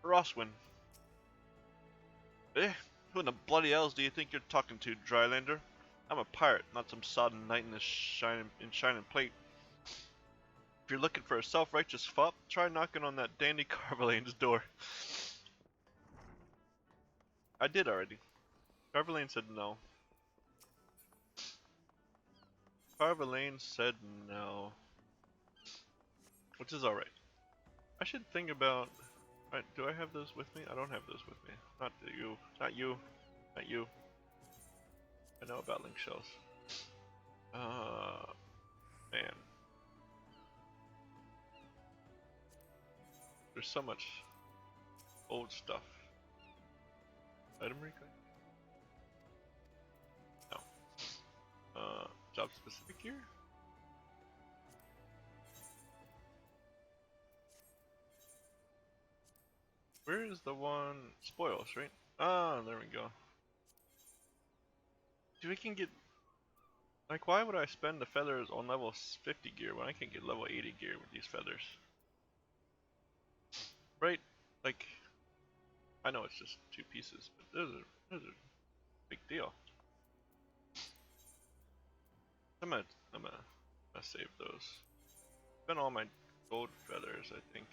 Roswin. Eh? Who in the bloody hells do you think you're talking to, Drylander? I'm a pirate, not some sodden knight in this shining plate. If you're looking for a self-righteous fop, try knocking on that dandy Carvelane's door. I did already. Carvelane said no. Carvelane said no. Which is alright. I should think about... Right, do I have those with me? I don't have those with me. Not you. Not you. Not you. I know about link shells. Man. There's so much old stuff. Item reclaim? No. Job specific gear? Where is the one? Spoils, right? Ah, there we go. Dude, we can get... Like, why would I spend the feathers on level 50 gear when I can get level 80 gear with these feathers? Right? Like, I know it's just 2 pieces, but those are a big deal. I'm gonna save those. Spend all my gold feathers, I think.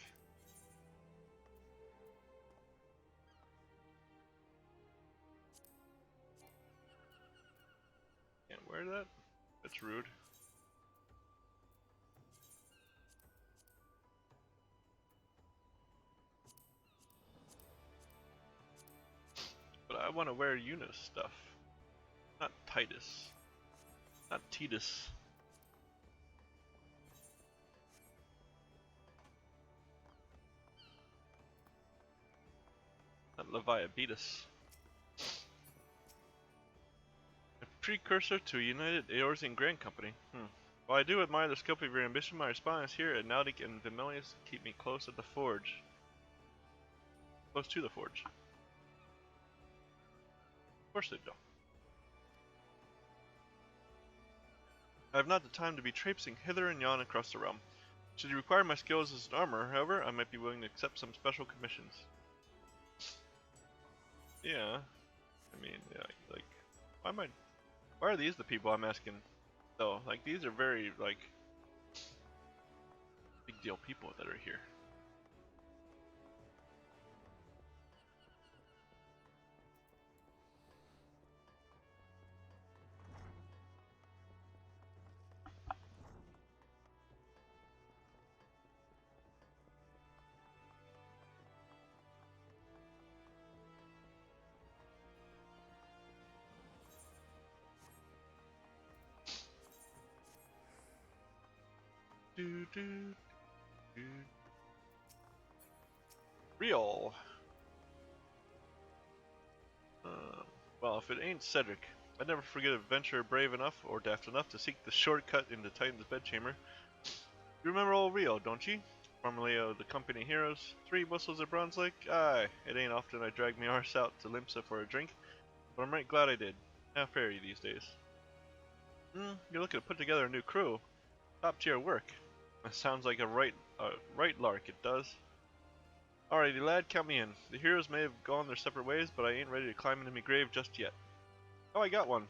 Can't wear that? That's rude. But I want to wear Eunice stuff. Not Titus. Not Titus. Not Leviabetus. A precursor to United Eorzean Grand Company. While I do admire the scope of your ambition, my respondents here at Nautic and Vimelius keep me close at the forge. Close to the forge. Of course they don't. I have not the time to be traipsing hither and yon across the realm. Should you require my skills as an armorer, however, I might be willing to accept some special commissions. Yeah. I mean, yeah, like, why are these the people I'm asking? Though, like, these are very, like, big deal people that are here. Real. Well, if it ain't Cedric, I'd never forget a adventurer brave enough or daft enough to seek the shortcut into Titan's bedchamber. You remember old Rio, don't ye? Formerly of the company heroes, 3 whistles at Bronze Lake? Aye, it ain't often I drag me arse out to Limsa for a drink, but I'm right glad I did. How fare you these days? You're looking to put together a new crew. Top tier work. That sounds like a right lark, it does. Alrighty lad, count me in. The heroes may have gone their separate ways, but I ain't ready to climb into me grave just yet. Oh, I got one.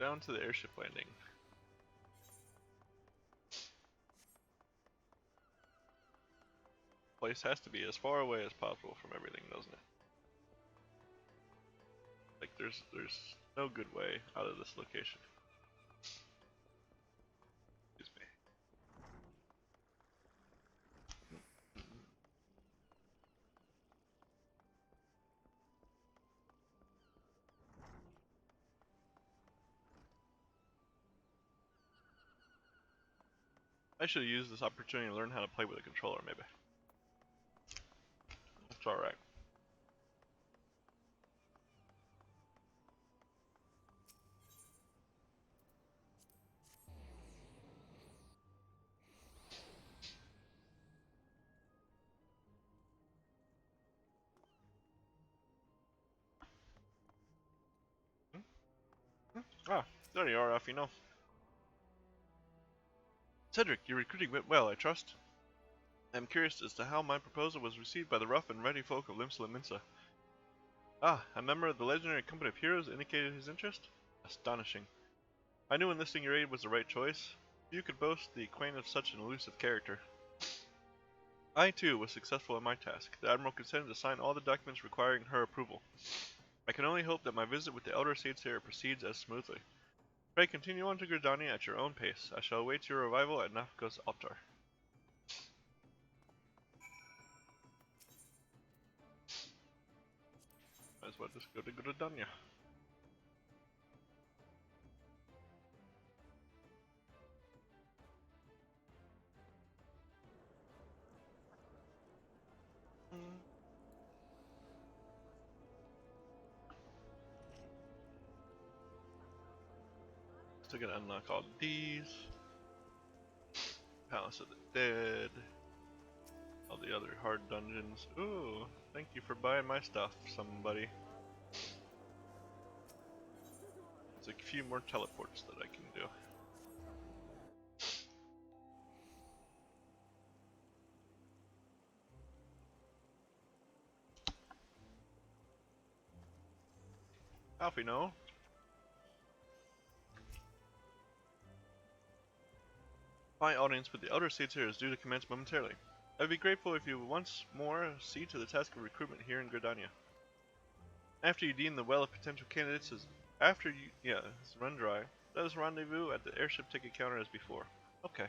Down to the airship landing. Place has to be as far away as possible from everything, doesn't it? Like there's no good way out of this location. Excuse me. I should use this opportunity to learn how to play with a controller, maybe. It's alright. Ah, there you are, Alfino. Cedric, your recruiting went well, I trust. I am curious as to how my proposal was received by the rough and ready folk of Limsa. Ah, a member of the legendary company of heroes indicated his interest? Astonishing. I knew enlisting your aid was the right choice. You could boast the acquaintance of such an elusive character. I, too, was successful in my task. The Admiral consented to sign all the documents requiring her approval. I can only hope that my visit with the Elder Soothsayer proceeds as smoothly. Pray continue on to Gridania at your own pace. I shall await your arrival at Nafka's altar. Might as well just go to Gridania. Still gonna unlock all these. Palace of the Dead. All the other hard dungeons. Ooh, thank you for buying my stuff, somebody. There's a few more teleports that I can do. Alfie, no. My audience with the Elder Soothsayer is due to commence momentarily. I'd be grateful if you would once more see to the task of recruitment here in Gridania. After you deem the well of potential candidates as run dry, let us rendezvous at the airship ticket counter as before. Okay.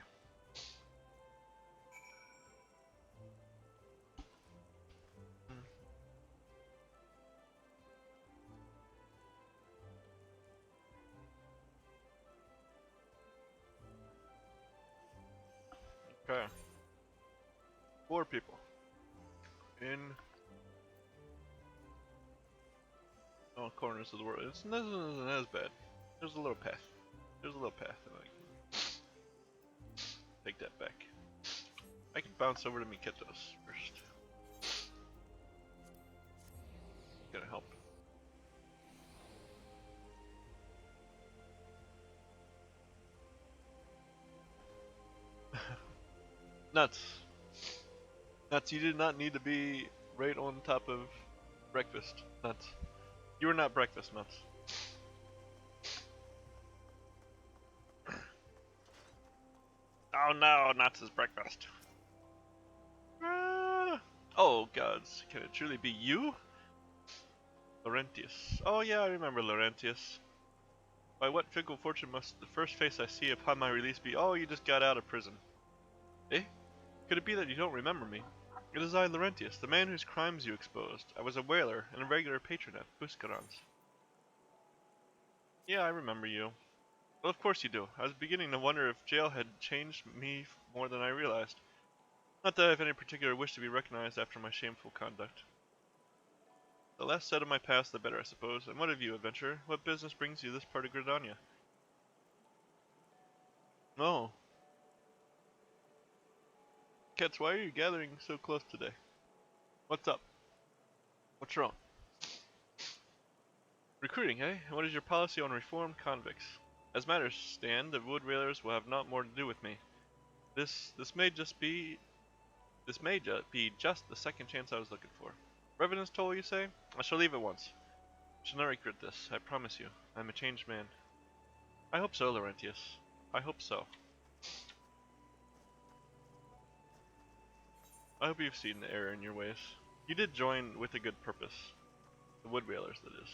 Okay. 4 people. In all corners of the world. It's not as bad. There's a little path. There's a little path. And I can take that back. I can bounce over to Miketos first. Gonna help. Nuts. Nuts, you did not need to be right on top of breakfast. Nuts. You are not breakfast, Nuts. Oh no, Nuts is breakfast. Oh gods, can it truly be you? Laurentius. Oh yeah, I remember Laurentius. By what fickle fortune must the first face I see upon my release be, oh, you just got out of prison? Eh? Could it be that you don't remember me? It is I, Laurentius, the man whose crimes you exposed. I was a whaler and a regular patron at Buscarons. Yeah, I remember you. Well, of course you do. I was beginning to wonder if jail had changed me more than I realized. Not that I have any particular wish to be recognized after my shameful conduct. The less said of my past, the better, I suppose. And what of you, adventurer? What business brings you this part of Gridania? Oh. Cats, why are you gathering so close today? What's up? What's wrong? Recruiting, eh? And what is your policy on reformed convicts? As matters stand, the Wood Railers will have not more to do with me. This may be just the second chance I was looking for. Revenant's toll, you say? I shall leave at once. I shall not regret this, I promise you. I am a changed man. I hope so, Laurentius. I hope so. I hope you've seen the error in your ways. You did join with a good purpose. The Wood Railers, that is.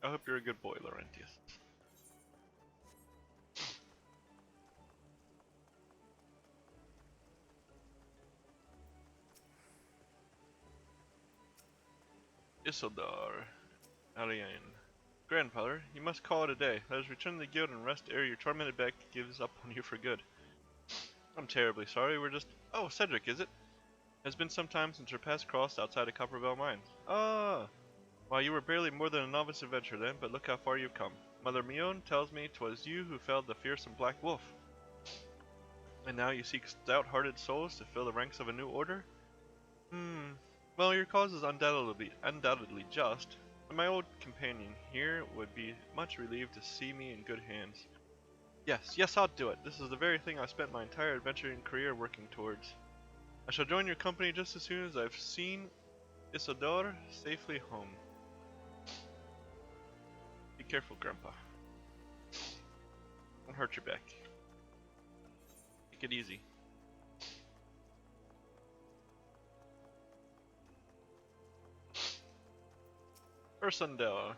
I hope you're a good boy, Laurentius. Isildur. Ariane. Grandfather, you must call it a day. Let us return to the guild and rest ere your tormented back gives up on you for good. I'm terribly sorry, we're just... Oh, Cedric, is it? It has been some time since your paths crossed outside of Copperbell Mines. Ah! Why, you were barely more than a novice adventurer then, but look how far you've come. Mother Mion tells me 'twas you who felled the fearsome Black Wolf. And now you seek stout-hearted souls to fill the ranks of a new order? Well, your cause is undoubtedly just, and my old companion here would be much relieved to see me in good hands. Yes, I'll do it. This is the very thing I spent my entire adventuring career working towards. I shall join your company just as soon as I've seen Isidore safely home. Be careful, Grandpa. Don't hurt your back. Take it easy. Ursundel,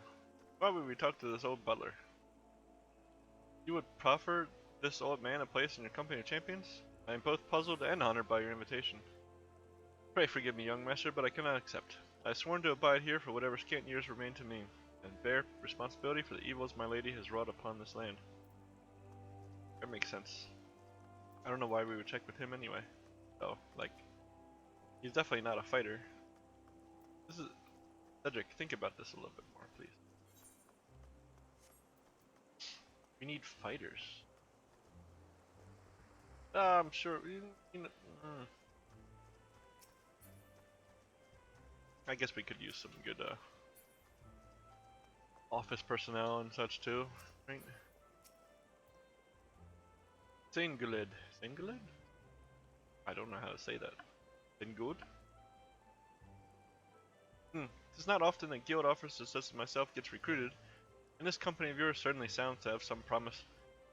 why would we talk to this old butler? You would proffer this old man a place in your company of champions? I am both puzzled and honored by your invitation. Pray forgive me, young master, but I cannot accept. I have sworn to abide here for whatever scant years remain to me, and bear responsibility for the evils my lady has wrought upon this land. That makes sense. I don't know why we would check with him anyway. Oh, like, he's definitely not a fighter. This is... Cedric, think about this a little bit more, please. We need fighters. I'm sure... I guess we could use some good office personnel and such too, right? Singulid. Singulid? I don't know how to say that. Singud? It is not often that guild officers such as myself gets recruited, and this company of yours certainly sounds to have some promise,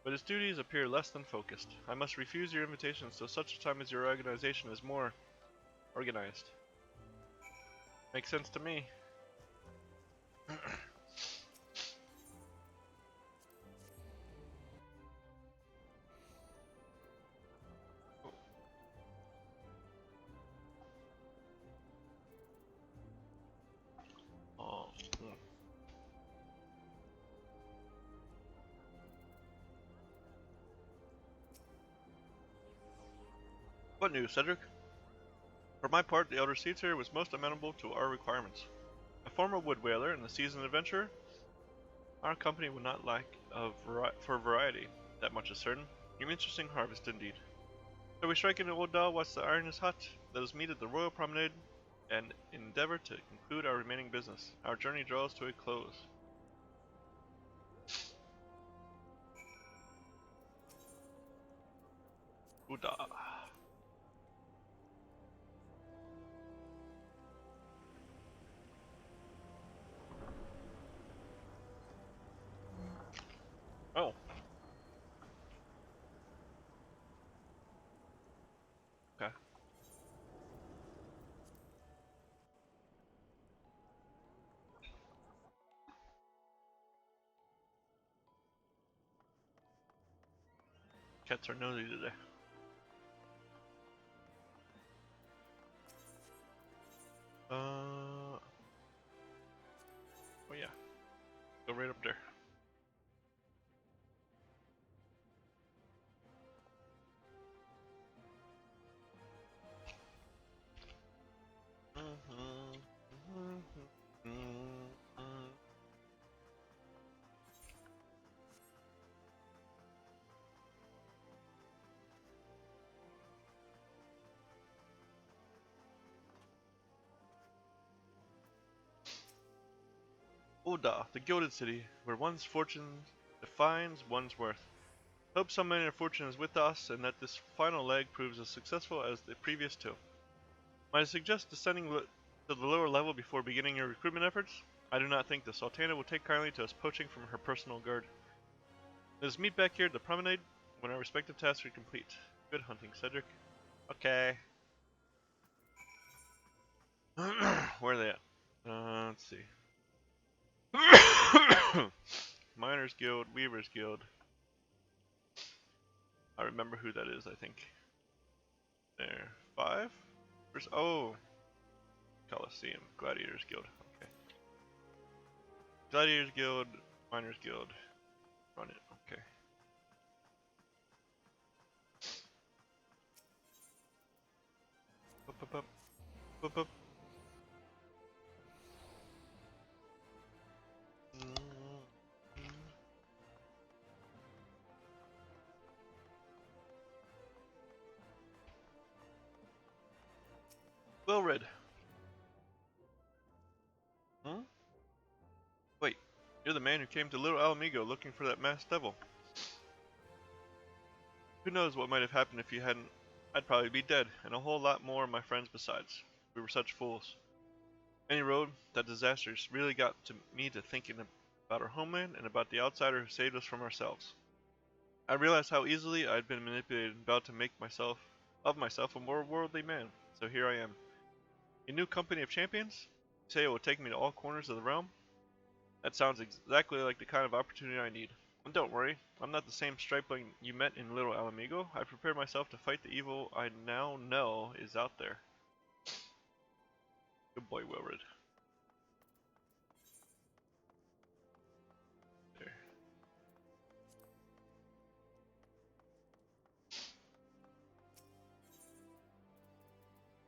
but its duties appear less than focused. I must refuse your invitation until such a time as your organization is more organized. Makes sense to me. What news, Cedric? For my part, the Elder Seater was most amenable to our requirements. A former wood whaler and a seasoned adventurer, our company would not lack for variety. That much is certain. An interesting harvest indeed. Shall we strike into Old Dahl whilst the iron is hot? Let us meet at the Royal Promenade and endeavor to conclude our remaining business. Our journey draws to a close. Uda. Oh. Okay. Cats are nosy today. Oh yeah. Go right up there. Oda, the Gilded City, where one's fortune defines one's worth. Hope some man of fortune is with us, and that this final leg proves as successful as the previous two. Might I suggest descending to the lower level before beginning your recruitment efforts? I do not think the Sultana will take kindly to us poaching from her personal guard. Let us meet back here at the promenade when our respective tasks are complete. Good hunting, Cedric. Okay. Where are they at? Let's see. Miners Guild, Weavers Guild. I remember who that is, I think. There. 5? Oh! Coliseum. Gladiators Guild. Okay. Gladiators Guild, Miners Guild. Run it. Okay. Up, up, up. Up, up. Well read. Hmm? Wait, you're the man who came to Little Alamigo looking for that masked devil. Who knows what might have happened if you hadn't? I'd probably be dead, and a whole lot more of my friends besides. We were such fools. Any road, that disasters really got to me to thinking about our homeland and about the outsider who saved us from ourselves. I realized how easily I'd been manipulated and about to make myself a more worldly man, so here I am. A new company of champions? You say it will take me to all corners of the realm? That sounds exactly like the kind of opportunity I need. And don't worry, I'm not the same stripling you met in Little Alamigo. I prepared myself to fight the evil I now know is out there. Good boy, Wilred. There.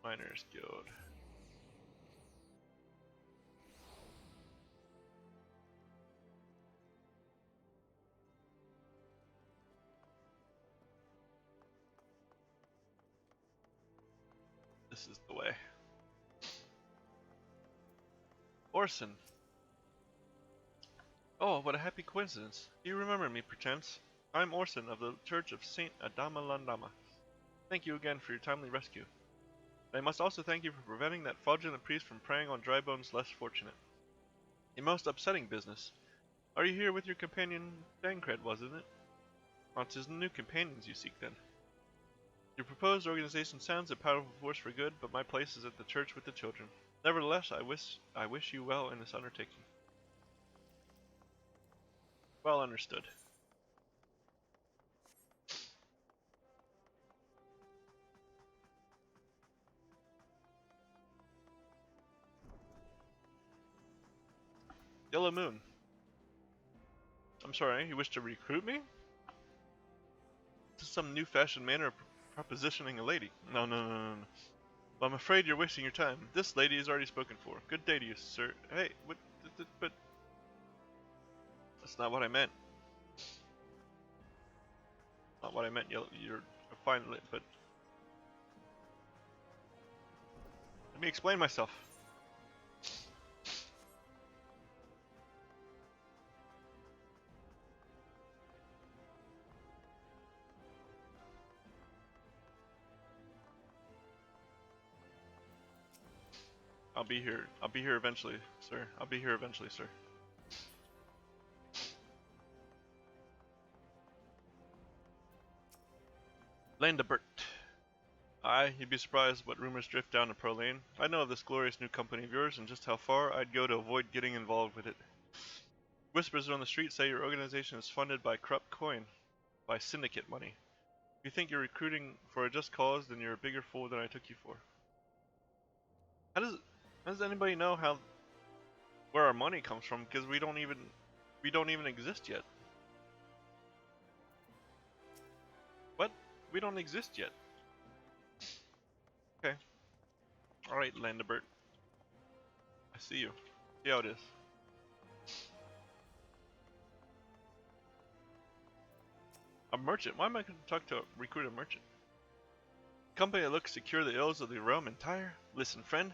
Miners Guild. This is the way. Orson. Oh, what a happy coincidence. Do you remember me, perchance? I'm Orson of the Church of Saint Adama. Thank you again for your timely rescue. I must also thank you for preventing that fraudulent priest from preying on dry bones less fortunate. A most upsetting business. Are you here with your companion Dancred, wasn't it? Oh, it's his new companions you seek then. Your proposed organization sounds a powerful force for good, but my place is at the church with the children. Nevertheless, I wish you well in this undertaking. Well understood. Yellow Moon. I'm sorry, you wish to recruit me? This is some new-fashioned manner of propositioning a lady. No. Well, I'm afraid you're wasting your time. This lady is already spoken for. Good day to you, sir. Hey, what? But that's not what I meant. Not what I meant. You're fine, but let me explain myself. I'll be here. I'll be here eventually, sir. I'll be here eventually, sir. Landebert. Aye, you'd be surprised what rumors drift down to Pro Lane. I know of this glorious new company of yours and just how far I'd go to avoid getting involved with it. Whispers on the street say your organization is funded by corrupt coin, by syndicate money. If you think you're recruiting for a just cause, then you're a bigger fool than I took you for. How does anybody know where our money comes from? Because we don't even exist yet. What? We don't exist yet. Okay. Alright, Landebert. I see you. See how it is. A merchant? Why am I going to recruit a merchant? Company that looks to cure the ills of the realm entire? Listen, friend.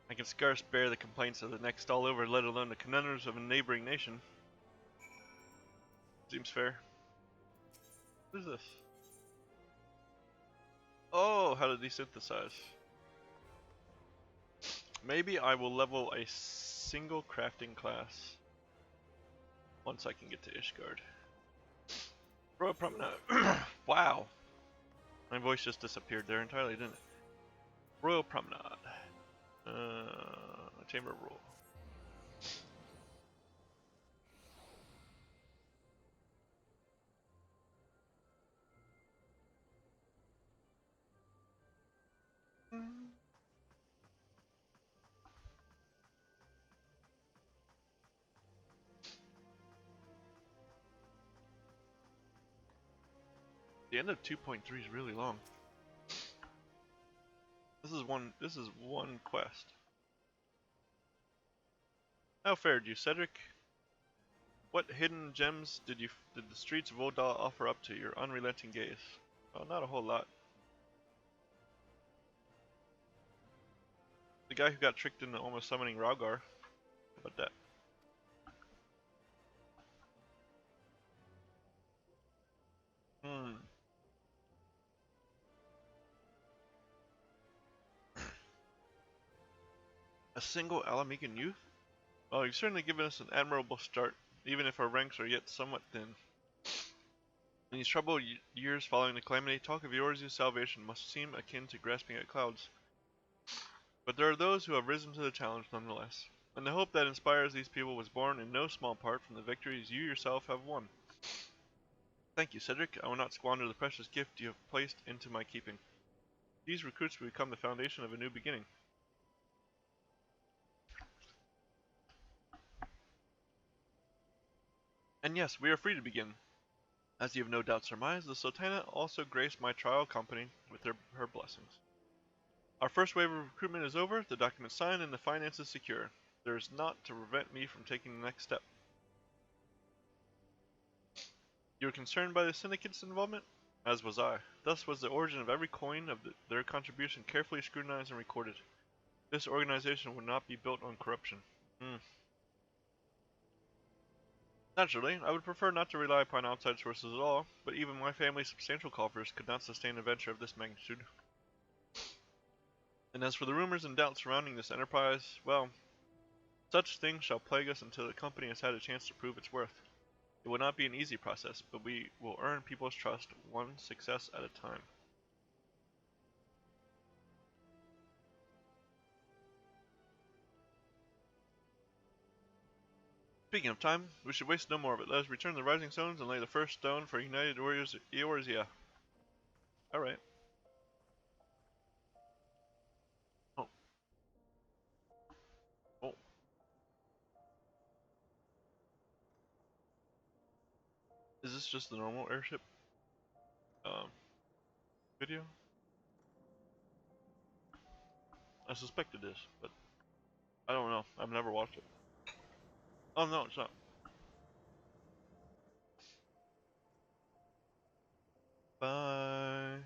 I can scarce bear the complaints of the next all over, let alone the conundrums of a neighboring nation. Seems fair. What is this? Oh, how to desynthesize. Maybe I will level a single crafting class once I can get to Ishgard. Royal Promenade. Wow. My voice just disappeared there entirely, didn't it? Royal Promenade. Chamber Rule. The end of 2.3 is really long. This is one quest. How fared you, Cedric? What hidden gems did the streets of Odal offer up to your unrelenting gaze? Well, not a whole lot. The guy who got tricked into almost summoning Raugar. How about that? A single Alamican youth? Well, you've certainly given us an admirable start, even if our ranks are yet somewhat thin. In these troubled years following the calamity, talk of Eorzea's salvation must seem akin to grasping at clouds. But there are those who have risen to the challenge nonetheless, and the hope that inspires these people was born in no small part from the victories you yourself have won. Thank you, Cedric. I will not squander the precious gift you have placed into my keeping. These recruits will become the foundation of a new beginning. And yes, we are free to begin. As you have no doubt surmised, the Sultana also graced my trial company with her blessings. Our first wave of recruitment is over, the documents signed, and the finances secure. There is naught to prevent me from taking the next step. You were concerned by the syndicate's involvement? As was I. Thus was the origin of every coin of their contribution carefully scrutinized and recorded. This organization would not be built on corruption. Naturally, I would prefer not to rely upon outside sources at all, but even my family's substantial coffers could not sustain a venture of this magnitude. And as for the rumors and doubts surrounding this enterprise, well, such things shall plague us until the company has had a chance to prove its worth. It will not be an easy process, but we will earn people's trust one success at a time. Speaking of time, we should waste no more of it. Let us return to the Rising Stones and lay the first stone for United Warriors Eorzea. Alright. Oh. Oh. Is this just the normal airship? Video? I suspect it is, but I don't know. I've never watched it. Oh no, it's not. Bye.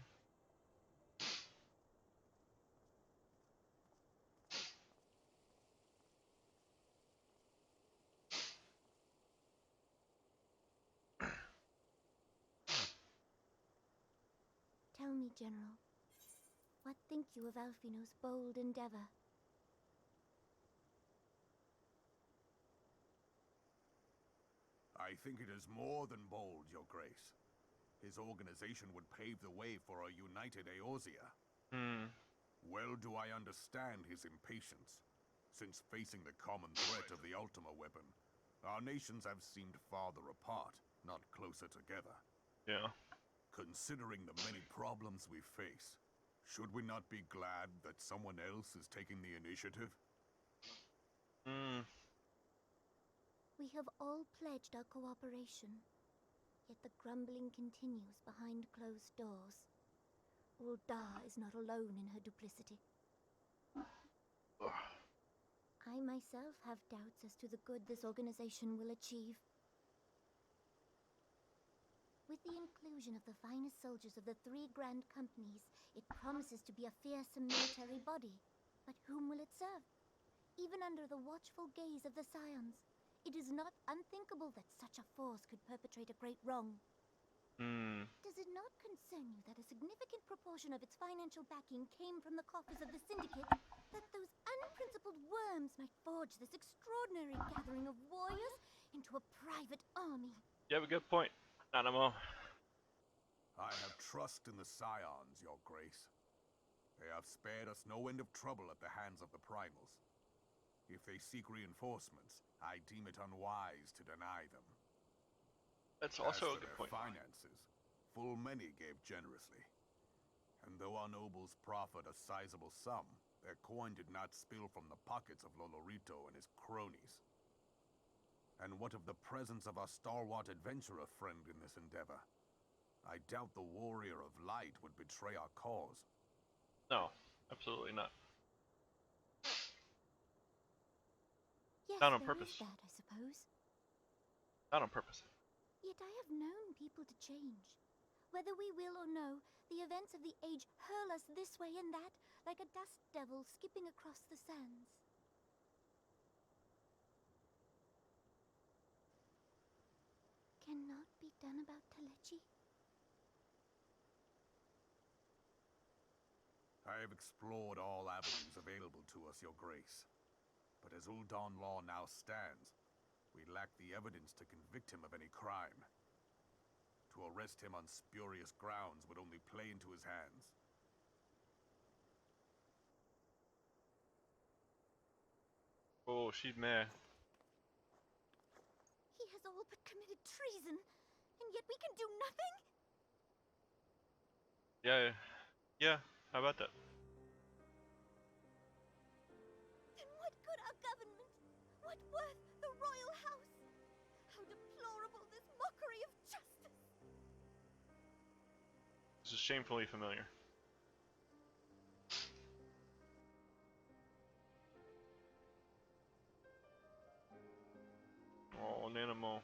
Tell me, General, what think you of Alfino's bold endeavor? I think it is more than bold, Your Grace. His organization would pave the way for a united Eorzea. Well do I understand his impatience, since facing the common threat of the Ultima weapon, our nations have seemed farther apart, not closer together. Yeah. Considering the many problems we face, should we not be glad that someone else is taking the initiative? We have all pledged our cooperation, yet the grumbling continues behind closed doors. Ul'dah is not alone in her duplicity. I myself have doubts as to the good this organization will achieve. With the inclusion of the finest soldiers of the 3 grand companies, it promises to be a fearsome military body. But whom will it serve? Even under the watchful gaze of the Scions, it is not unthinkable that such a force could perpetrate a great wrong. Does it not concern you that a significant proportion of its financial backing came from the coffers of the Syndicate? That those unprincipled worms might forge this extraordinary gathering of warriors into a private army? You have a good point, Animo. I have trust in the Scions, Your Grace. They have spared us no end of trouble at the hands of the Primals. If they seek reinforcements, I deem it unwise to deny them. That's also As a for good their point. finances, full many gave generously. And though our nobles proffered a sizable sum, their coin did not spill from the pockets of Lolorito and his cronies. And what of the presence of our stalwart adventurer friend in this endeavor? I doubt the warrior of light would betray our cause. No, absolutely not. Yes, Not on there purpose. is that, I suppose. Not on purpose. Yet I have known people to change. Whether we will or no, the events of the age hurl us this way and that, like a dust devil skipping across the sands. Cannot be done about Telechi? I have explored all avenues available to us, Your Grace. But as Ul'Dan law now stands, we lack the evidence to convict him of any crime. To arrest him on spurious grounds would only play into his hands. Oh, she's mad. He has all but committed treason, and yet we can do nothing? Yeah, yeah. How about that? Then what good our government? What worth the royal house? How deplorable this mockery of justice! This is shamefully familiar. Oh, Nanamo.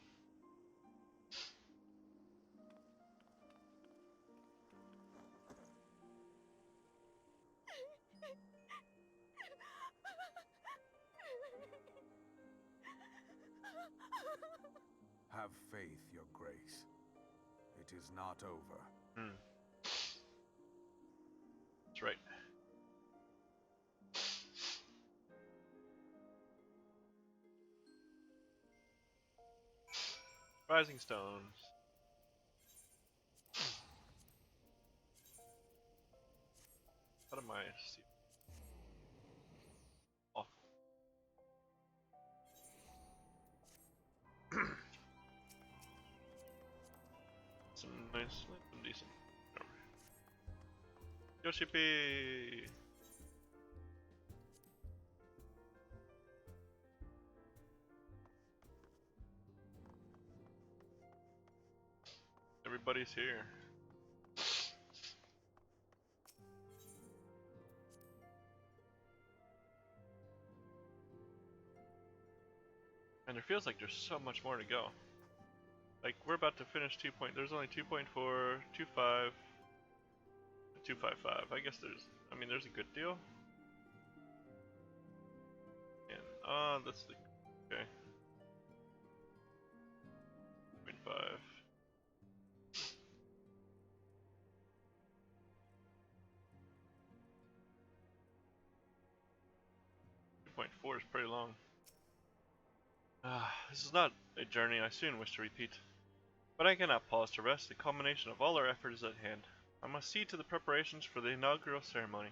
Have faith, Your Grace. It is not over. That's right. Rising stones. How am I see? Awful. Some nice, some decent. Yoshipi! Everybody's here. And it feels like there's so much more to go. Like, we're about to finish 2 point. There's only 2.4, 2.5, 2.55. I guess there's a good deal. And, that's the, okay. 0.5. 2.4 is pretty long. This is not a journey I soon wish to repeat. But I cannot pause to rest. The culmination of all our effort is at hand. I must see to the preparations for the inaugural ceremony.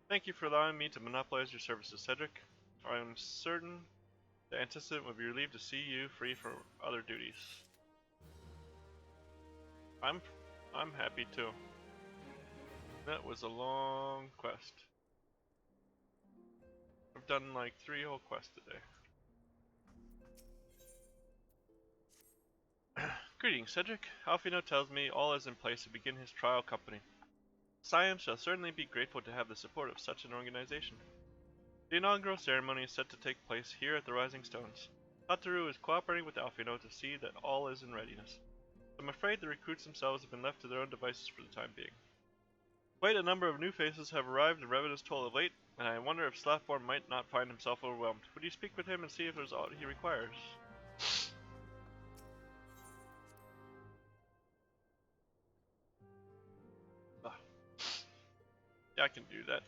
Thank you for allowing me to monopolize your services, Cedric. I am certain the antecedent will be relieved to see you free from other duties. I'm happy too. That was a long quest. I've done like 3 whole quests today. Greetings, Cedric. Alfino tells me all is in place to begin his trial company. Siam shall certainly be grateful to have the support of such an organization. The inaugural ceremony is set to take place here at the Rising Stones. Satoru is cooperating with Alfino to see that all is in readiness. I'm afraid the recruits themselves have been left to their own devices for the time being. Quite a number of new faces have arrived in Revenant's toll of late, and I wonder if Slathborn might not find himself overwhelmed. Would you speak with him and see if there's all he requires? Yeah, I can do that.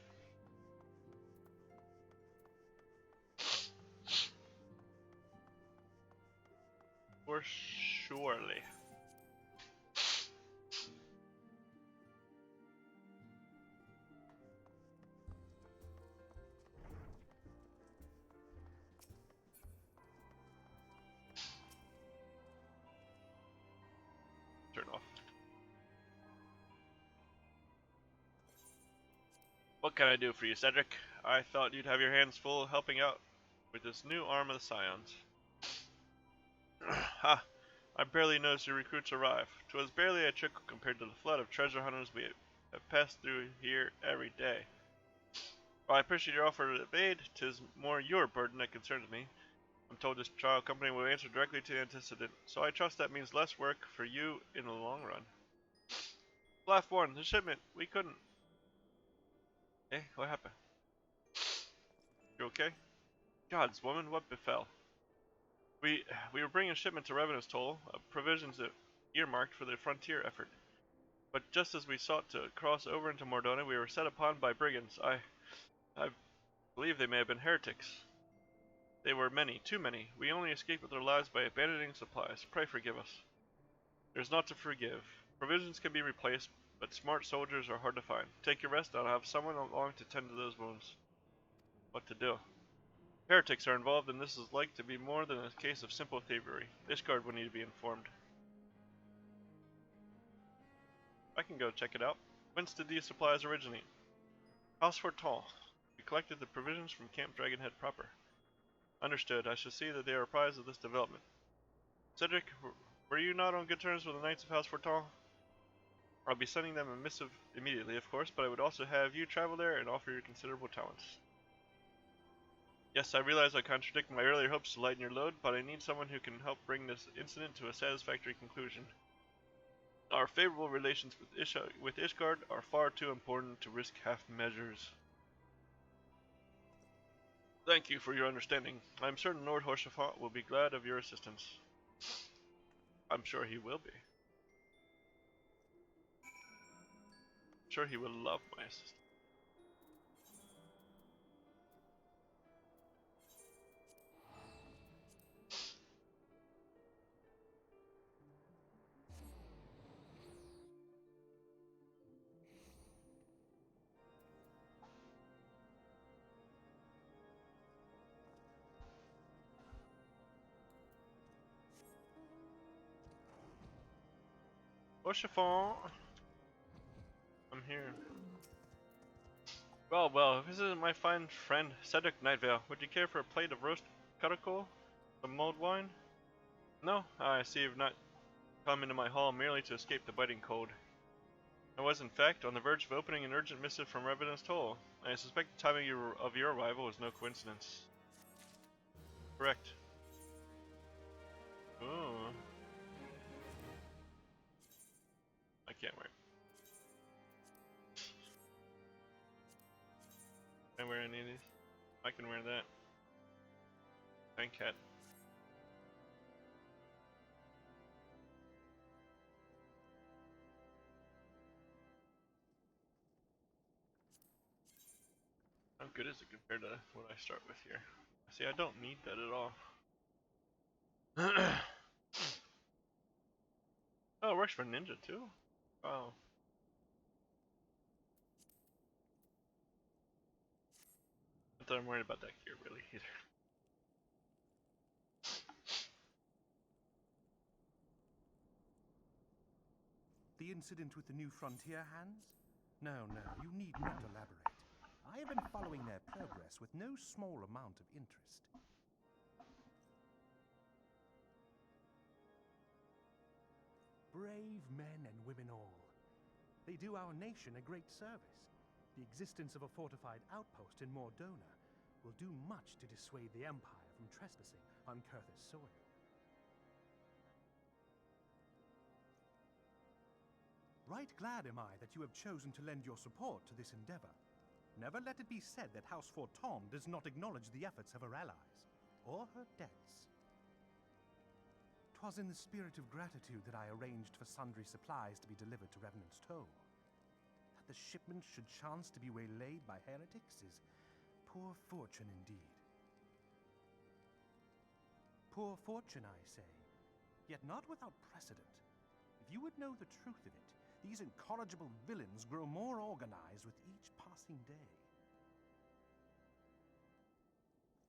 For surely. Turn off. What can I do for you, Cedric? I thought you'd have your hands full helping out with this new arm of the Scions. Ha! I barely noticed your recruits arrive. 'Twas barely a trickle compared to the flood of treasure hunters we have passed through here every day. While I appreciate your offer of aid, 'tis more your burden that concerns me. I'm told this trial company will answer directly to the antecedent, so I trust that means less work for you in the long run. Slathborn, the shipment, we couldn't. Eh, what happened? You okay? Gods, woman, what befell? We were bringing a shipment to Revenant's toll, provisions earmarked for the frontier effort. But just as we sought to cross over into Mordona, we were set upon by brigands. I believe they may have been heretics. They were many, too many. We only escaped with our lives by abandoning supplies. Pray forgive us. There's naught to forgive. Provisions can be replaced, but smart soldiers are hard to find. Take your rest, and I'll have someone along to tend to those wounds. What to do? Heretics are involved, and this is like to be more than a case of simple thievery. Ishgard will need to be informed. I can go check it out. Whence did these supplies originate? House Forton. We collected the provisions from Camp Dragonhead proper. Understood. I shall see that they are apprised of this development. Cedric, were you not on good terms with the Knights of House Forton? I'll be sending them a missive immediately, of course, but I would also have you travel there and offer your considerable talents. Yes, I realize I contradict my earlier hopes to lighten your load, but I need someone who can help bring this incident to a satisfactory conclusion. Our favorable relations with Ishgard are far too important to risk half measures. Thank you for your understanding. I'm certain Lord Horsefant will be glad of your assistance. I'm sure he will be. I'm sure he will love my assistance. Horsefant! I'm here. Well, this is my fine friend Cedric Nightvale. Would you care for a plate of roast caracal? Some mulled wine? No? I see you've not come into my hall merely to escape the biting cold. I was, in fact, on the verge of opening an urgent missive from Revenant's Toll. I suspect the timing of your arrival was no coincidence. Correct. Ooh. I can't wear it. Can I wear any of these? I can wear that. Thank cat. How good is it compared to what I start with here? See, I don't need that at all. Oh, it works for ninja too? Wow. Not that I'm worried about that gear really either. The incident with the new frontier hands? No, you need not elaborate. I have been following their progress with no small amount of interest. Brave men and women all. They do our nation a great service. The existence of a fortified outpost in Mordona will do much to dissuade the Empire from trespassing on Kurthus soil. Right glad am I that you have chosen to lend your support to this endeavor. Never let it be said that House Forton does not acknowledge the efforts of her allies, or her debts. 'Twas in the spirit of gratitude that I arranged for sundry supplies to be delivered to Revenant's Toll. That the shipment should chance to be waylaid by heretics is poor fortune indeed. Poor fortune, I say, yet not without precedent. If you would know the truth of it, these incorrigible villains grow more organized with each passing day.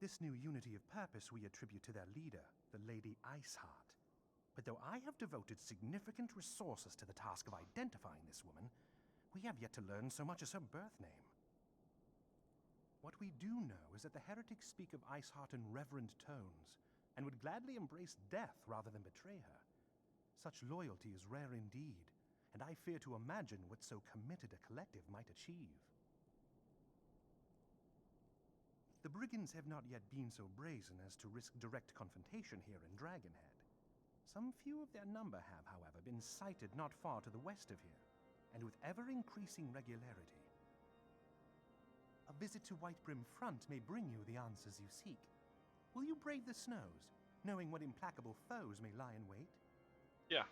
This new unity of purpose we attribute to their leader, the Lady Iceheart. But though I have devoted significant resources to the task of identifying this woman, we have yet to learn so much as her birth name. What we do know is that the heretics speak of Iceheart in reverent tones, and would gladly embrace death rather than betray her. Such loyalty is rare indeed, and I fear to imagine what so committed a collective might achieve. The brigands have not yet been so brazen as to risk direct confrontation here in Dragonhead. Some few of their number have, however, been sighted not far to the west of here, and with ever-increasing regularity. A visit to Whitebrim Front may bring you the answers you seek. Will you brave the snows, knowing what implacable foes may lie in wait? Yeah.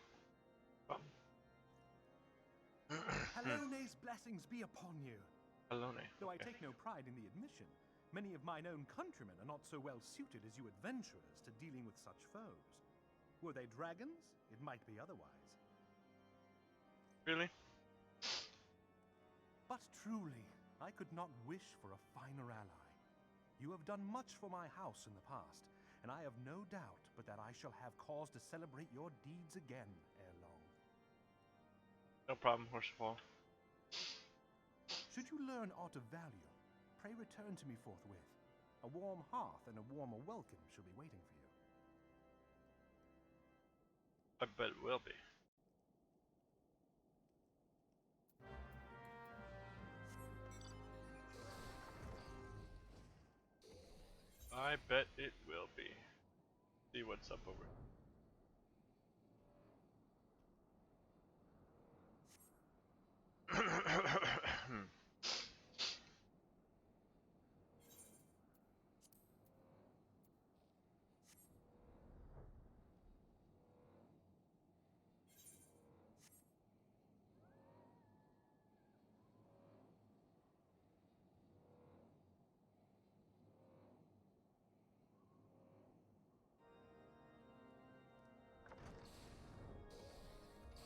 Halone's blessings be upon you. Halone. Though Okay. I take no pride in the admission, Many of mine own countrymen are not so well suited as you adventurers to dealing with such foes. Were they dragons, it might be otherwise. Really? But truly, I could not wish for a finer ally. You have done much for my house in the past, and I have no doubt but that I shall have cause to celebrate your deeds again ere long. No problem, Horsefall. Should you learn aught of value, pray return to me forthwith. A warm hearth and a warmer welcome shall be waiting for you. I bet it will be. I bet it will be. See what's up over here.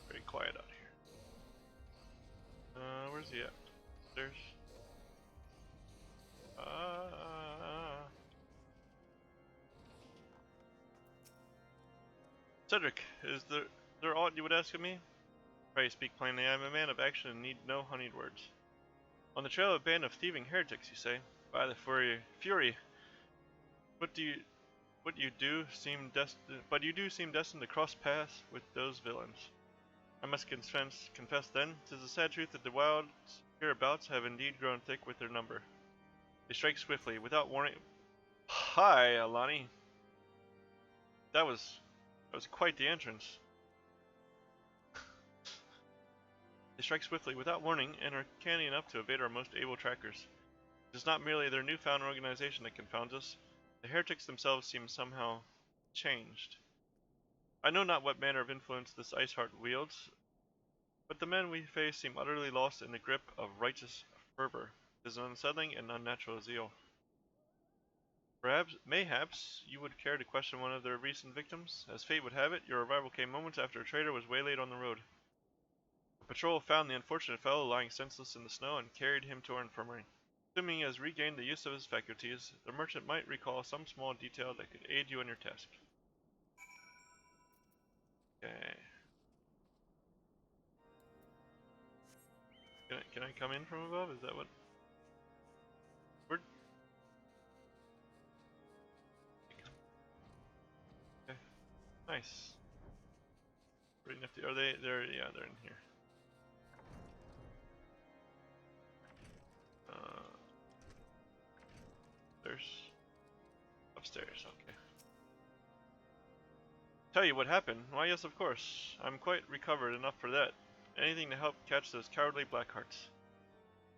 Very quiet out here. Where's he at? There's. Cedric, is there aught you would ask of me? Pray speak plainly. I am a man of action and need no honeyed words. On the trail of a band of thieving heretics, you say? By the fury, what you do seem destined to cross paths with those villains. I must confess then, 'tis a sad truth that the wilds hereabouts have indeed grown thick with their number. They strike swiftly, without warning. Hi, Alani. That was quite the entrance. They strike swiftly, without warning, and are canny enough to evade our most able trackers. It is not merely their newfound organization that confounds us. The heretics themselves seem somehow changed. I know not what manner of influence this Iceheart wields, but the men we face seem utterly lost in the grip of righteous fervor. It is an unsettling and unnatural zeal. Mayhaps, you would care to question one of their recent victims? As fate would have it, your arrival came moments after a trader was waylaid on the road. A patrol found the unfortunate fellow lying senseless in the snow and carried him to our infirmary. Assuming he has regained the use of his faculties, the merchant might recall some small detail that could aid you in your task. Okay. Can I come in from above? Is that what? Where? Okay. Nice. Pretty nifty. Are they? Yeah, they're in here. There's upstairs. Okay. Tell you what happened? Why, yes, of course. I'm quite recovered enough for that. Anything to help catch those cowardly Blackhearts.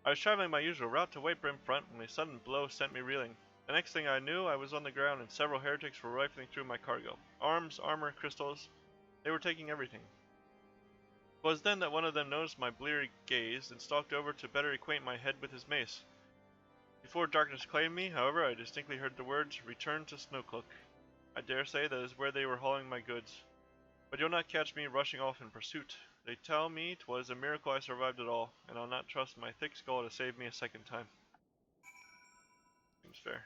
I was traveling my usual route to Whitebrim Front when a sudden blow sent me reeling. The next thing I knew, I was on the ground and several heretics were rifling through my cargo. Arms, armor, crystals. They were taking everything. It was then that one of them noticed my bleary gaze and stalked over to better acquaint my head with his mace. Before darkness claimed me, however, I distinctly heard the words, "Return to Snowcloak." I dare say that is where they were hauling my goods. But you'll not catch me rushing off in pursuit. They tell me 'twas a miracle I survived at all, and I'll not trust my thick skull to save me a second time. Seems fair.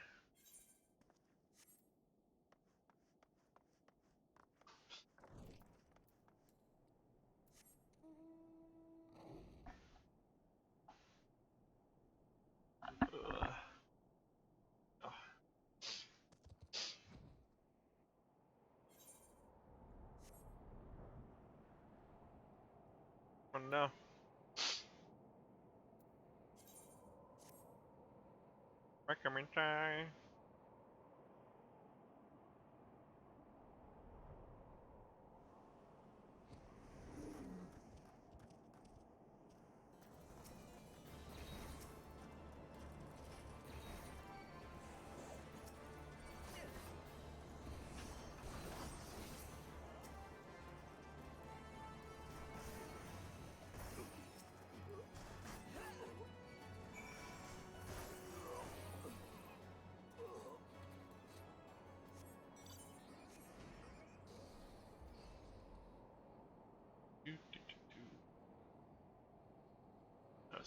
Oh no. Recommend time.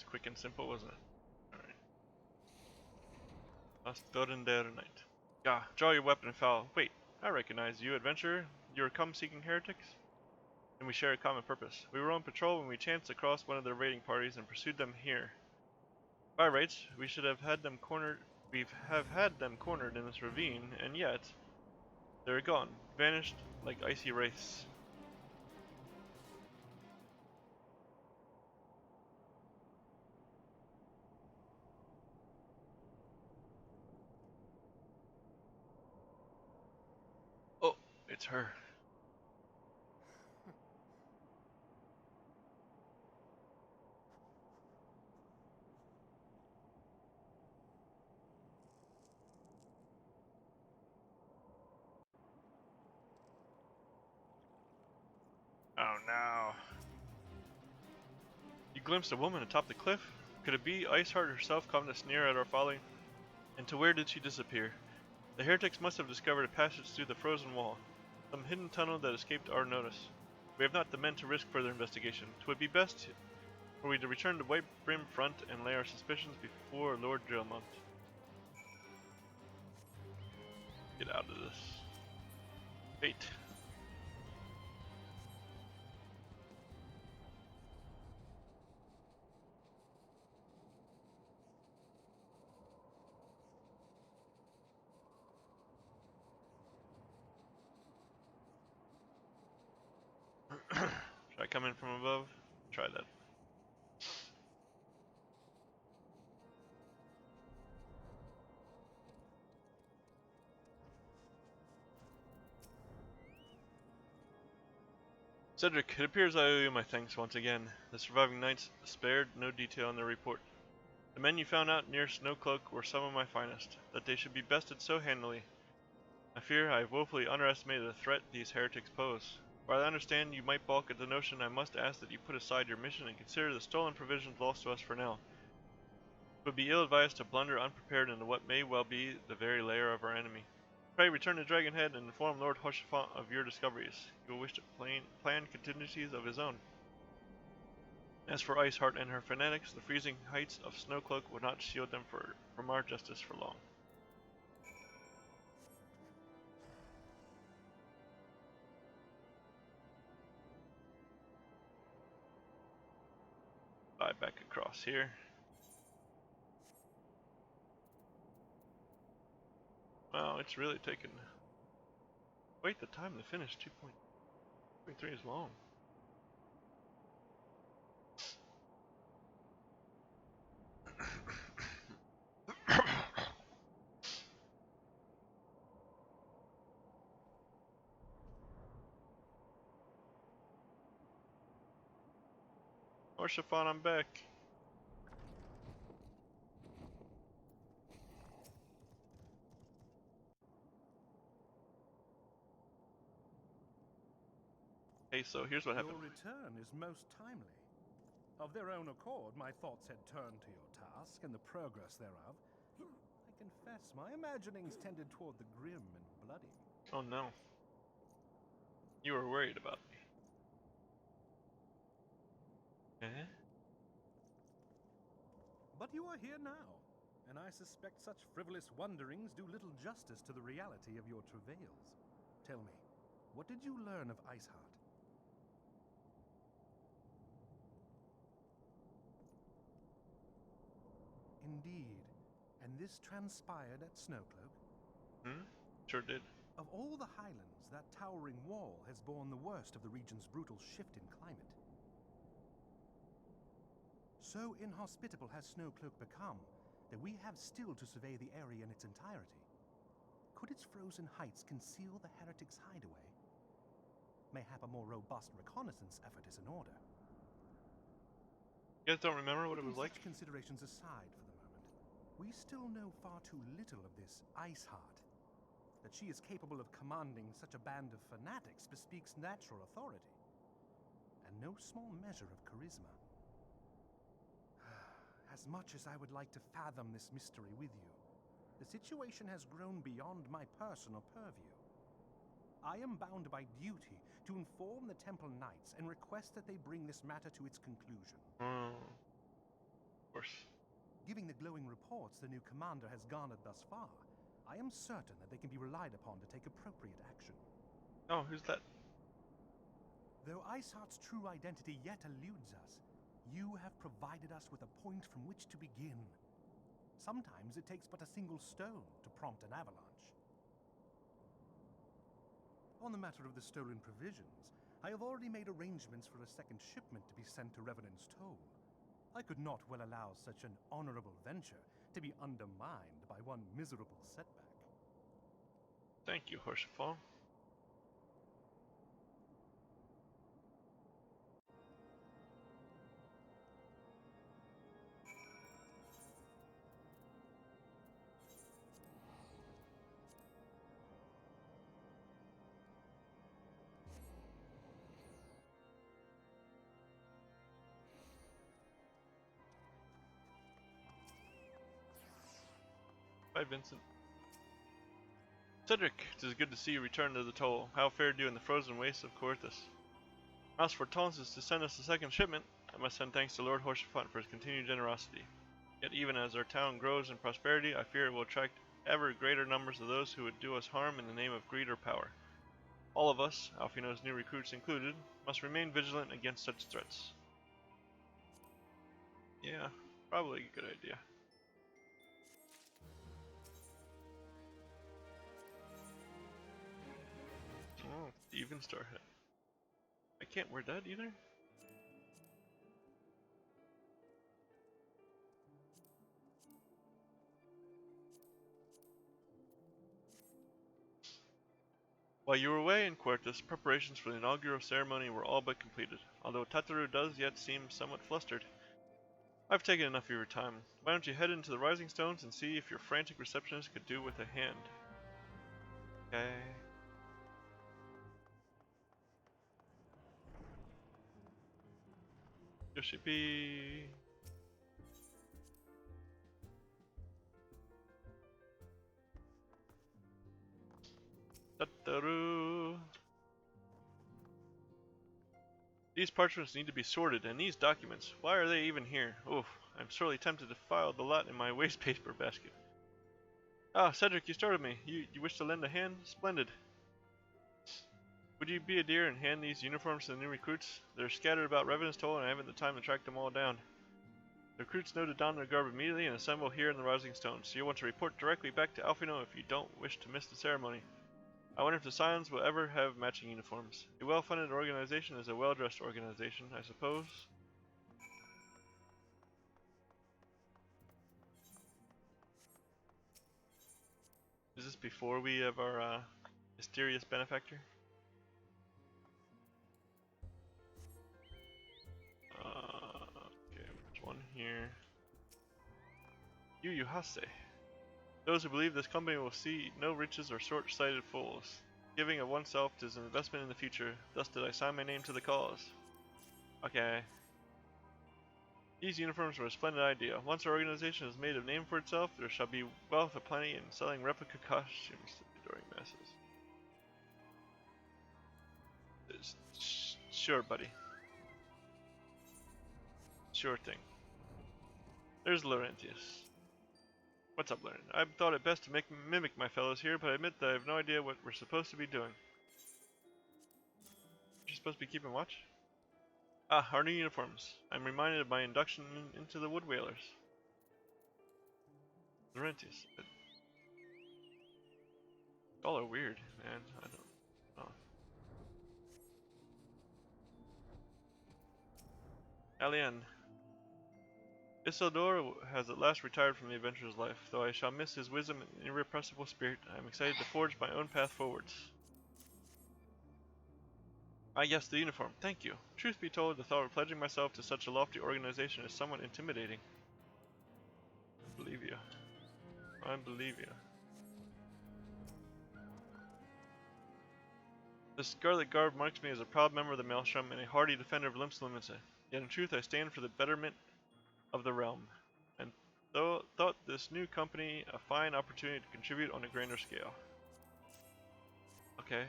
was quick and simple, wasn't it? Alright. Last Doden der Night. Gah, draw your weapon and foul. Wait, I recognize you, adventurer. You are come seeking heretics? And we share a common purpose. We were on patrol when we chanced across one of their raiding parties and pursued them here. By rights, we should have had them cornered. Had them cornered in this ravine, and yet they're gone, vanished like icy wraiths. Oh, it's her. Oh no. You glimpsed a woman atop the cliff? Could it be Iceheart herself come to sneer at our folly? And to where did she disappear? The heretics must have discovered a passage through the frozen wall, some hidden tunnel that escaped our notice. We have not the men to risk further investigation. 'Twould be best were we to return to White Brim Front and lay our suspicions before Lord Drillmont. Get out of this. Fate. Should I come in from above? Try that. Cedric, it appears I owe you my thanks once again. The surviving knights spared no detail in their report. The men you found out near Snowcloak were some of my finest. That they should be bested so handily. I fear I have woefully underestimated the threat these heretics pose. While I understand you might balk at the notion, I must ask that you put aside your mission and consider the stolen provisions lost to us for now. It would be ill-advised to blunder unprepared into what may well be the very lair of our enemy. Pray return to Dragonhead and inform Lord Hoshafant of your discoveries. He will wish to plan contingencies of his own. As for Iceheart and her fanatics, the freezing heights of Snowcloak will not shield them from our justice for long. Back across here. Wow, it's really taken quite the time to finish. 2.3 is long. Hoshafant, I'm back. Hey, so here's what happened. Your return is most timely. Of their own accord, my thoughts had turned to your task and the progress thereof. I confess, my imaginings tended toward the grim and bloody. Oh no. You were worried about me. Eh? But you are here now, and I suspect such frivolous wonderings do little justice to the reality of your travails. Tell me, what did you learn of Iceheart? Indeed. And this transpired at Snowcloak? Sure did. Of all the highlands, that towering wall has borne the worst of the region's brutal shift in climate. So inhospitable has Snowcloak become that we have still to survey the area in its entirety. Could its frozen heights conceal the heretics' hideaway? Mayhap a more robust reconnaissance effort is in order. You guys don't remember what it was like? Such considerations aside for the moment, we still know far too little of this Iceheart. That she is capable of commanding such a band of fanatics bespeaks natural authority, and no small measure of charisma. As much as I would like to fathom this mystery with you, the situation has grown beyond my personal purview. I am bound by duty to inform the Temple Knights and request that they bring this matter to its conclusion. course. Given the glowing reports the new commander has garnered thus far, I am certain that they can be relied upon to take appropriate action. Oh, who's that? Though Iceheart's true identity yet eludes us, you have provided us with a point from which to begin. Sometimes it takes but a single stone to prompt an avalanche. On the matter of the stolen provisions, I have already made arrangements for a second shipment to be sent to Revenant's Toll. I could not well allow such an honorable venture to be undermined by one miserable setback. Thank you, Horsefall. Bye, Vincent. Cedric, it is good to see you return to the Toll. How fared you in the frozen wastes of Coerthas? As for Tons is to send us a second shipment, I must send thanks to Lord Horsefant for his continued generosity. Yet even as our town grows in prosperity, I fear it will attract ever greater numbers of those who would do us harm in the name of greed or power. All of us, Alfino's new recruits included, must remain vigilant against such threats. Yeah, probably a good idea. Oh, even Starhead. I can't wear that either? While you were away in Coerthas, preparations for the inaugural ceremony were all but completed, although Tataru does yet seem somewhat flustered. I've taken enough of your time. Why don't you head into the Rising Stones and see if your frantic receptionist could do with a hand? Okay. Yoshipi. Tataru. These parchments need to be sorted, and these documents, why are they even here? Oof, I'm sorely tempted to file the lot in my waste paper basket. Ah, Cedric, you started me. You wish to lend a hand? Splendid. Would you be a dear and hand these uniforms to the new recruits? They're scattered about Revenant's Toll, and I haven't the time to track them all down. The recruits know to don their garb immediately and assemble here in the Rising Stones, so you'll want to report directly back to Alfino if you don't wish to miss the ceremony. I wonder if the Scions will ever have matching uniforms. A well-funded organization is a well-dressed organization, I suppose. Is this before we have our mysterious benefactor? Okay, which one here? Yu Hase. Those who believe this company will see no riches or short-sighted fools. Giving of oneself is an investment in the future, thus did I sign my name to the cause. Okay. These uniforms were a splendid idea. Once our organization has made a name for itself, there shall be wealth aplenty in selling replica costumes to the adoring masses. Sure, buddy. Sure thing. There's Laurentius. What's up, Lauren? I thought it best to mimic my fellows here, but I admit that I have no idea what we're supposed to be doing. You're supposed to be keeping watch? Ah, our new uniforms. I'm reminded of my induction into the Wood Whalers. Laurentius. Y'all are weird, man. I don't know. Alian. Isildur has at last retired from the adventurer's life. Though I shall miss his wisdom and irrepressible spirit, I am excited to forge my own path forwards. Ah yes, the uniform. Thank you. Truth be told, the thought of pledging myself to such a lofty organization is somewhat intimidating. I believe you. I believe you. The scarlet garb marks me as a proud member of the Maelstrom and a hardy defender of Limps Limited. Yet in truth I stand for the betterment of the realm, and thought this new company a fine opportunity to contribute on a grander scale. Okay.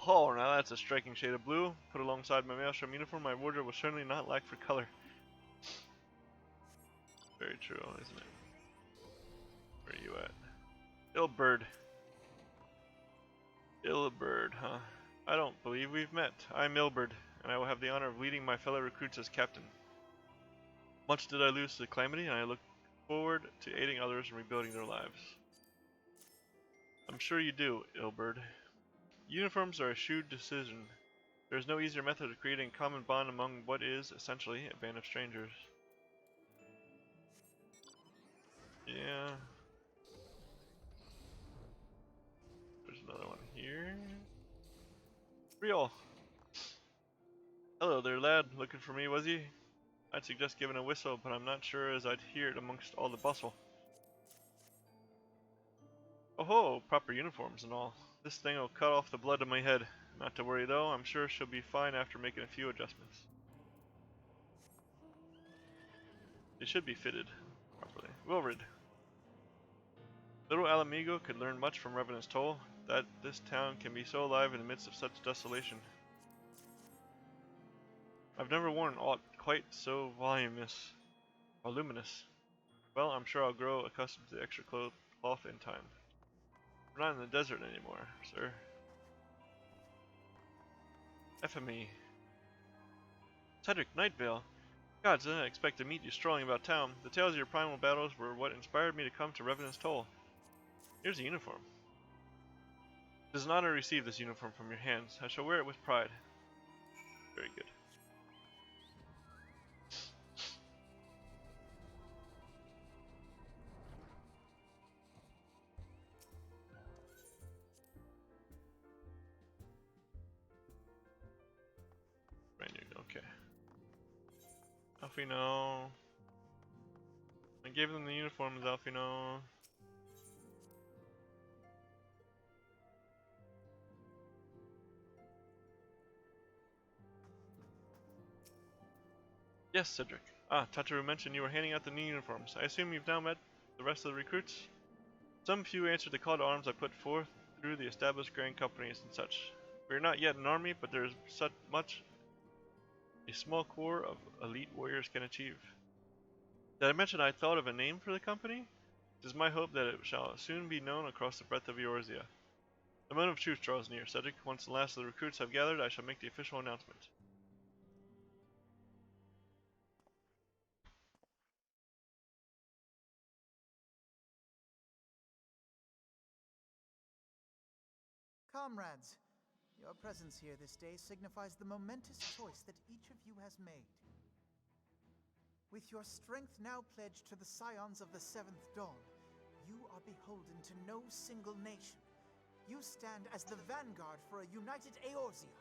Oh, now that's a striking shade of blue. Put alongside my Maelstrom uniform, my wardrobe will certainly not lack for color. Very true, isn't it? Where are you at? Ilbird. Ilbird, huh? I don't believe we've met. I'm Ilbird, and I will have the honor of leading my fellow recruits as captain. Much did I lose to the calamity, and I look forward to aiding others in rebuilding their lives. I'm sure you do, Ilbird. Uniforms are a shrewd decision. There is no easier method of creating a common bond among what is, essentially, a band of strangers. Yeah. There's another one here. Real. Hello there, lad. Looking for me, was he? I'd suggest giving a whistle, but I'm not sure as I'd hear it amongst all the bustle. Oh ho, proper uniforms and all. This thing will cut off the blood in my head. Not to worry though, I'm sure she'll be fine after making a few adjustments. It should be fitted properly. Wilrid. Little Alamigo could learn much from Revenant's Toll, that this town can be so alive in the midst of such desolation. I've never worn aught quite so voluminous. Well, I'm sure I'll grow accustomed to the extra cloth in time. We're not in the desert anymore, sir. FME. Cedric Nightvale. Gods, I didn't expect to meet you strolling about town. The tales of your primal battles were what inspired me to come to Revenant's Toll. Here's a uniform. It is an honor to receive this uniform from your hands. I shall wear it with pride. Very good. Okay. Alfino. I gave them the uniforms, Alfino. Yes, Cedric. Tataru mentioned you were handing out the new uniforms. I assume you've now met the rest of the recruits? Some few answered the call to arms I put forth through the established grand companies and such. We are not yet an army, but there is such much a small corps of elite warriors can achieve. Did I mention I thought of a name for the company? It is my hope that it shall soon be known across the breadth of Eorzea. The moment of truth draws near, Cedric. Once the last of the recruits have gathered, I shall make the official announcement. Comrades, your presence here this day signifies the momentous choice that each of you has made. With your strength now pledged to the scions of the Seventh Dawn, you are beholden to no single nation. You stand as the vanguard for a united Eorzea.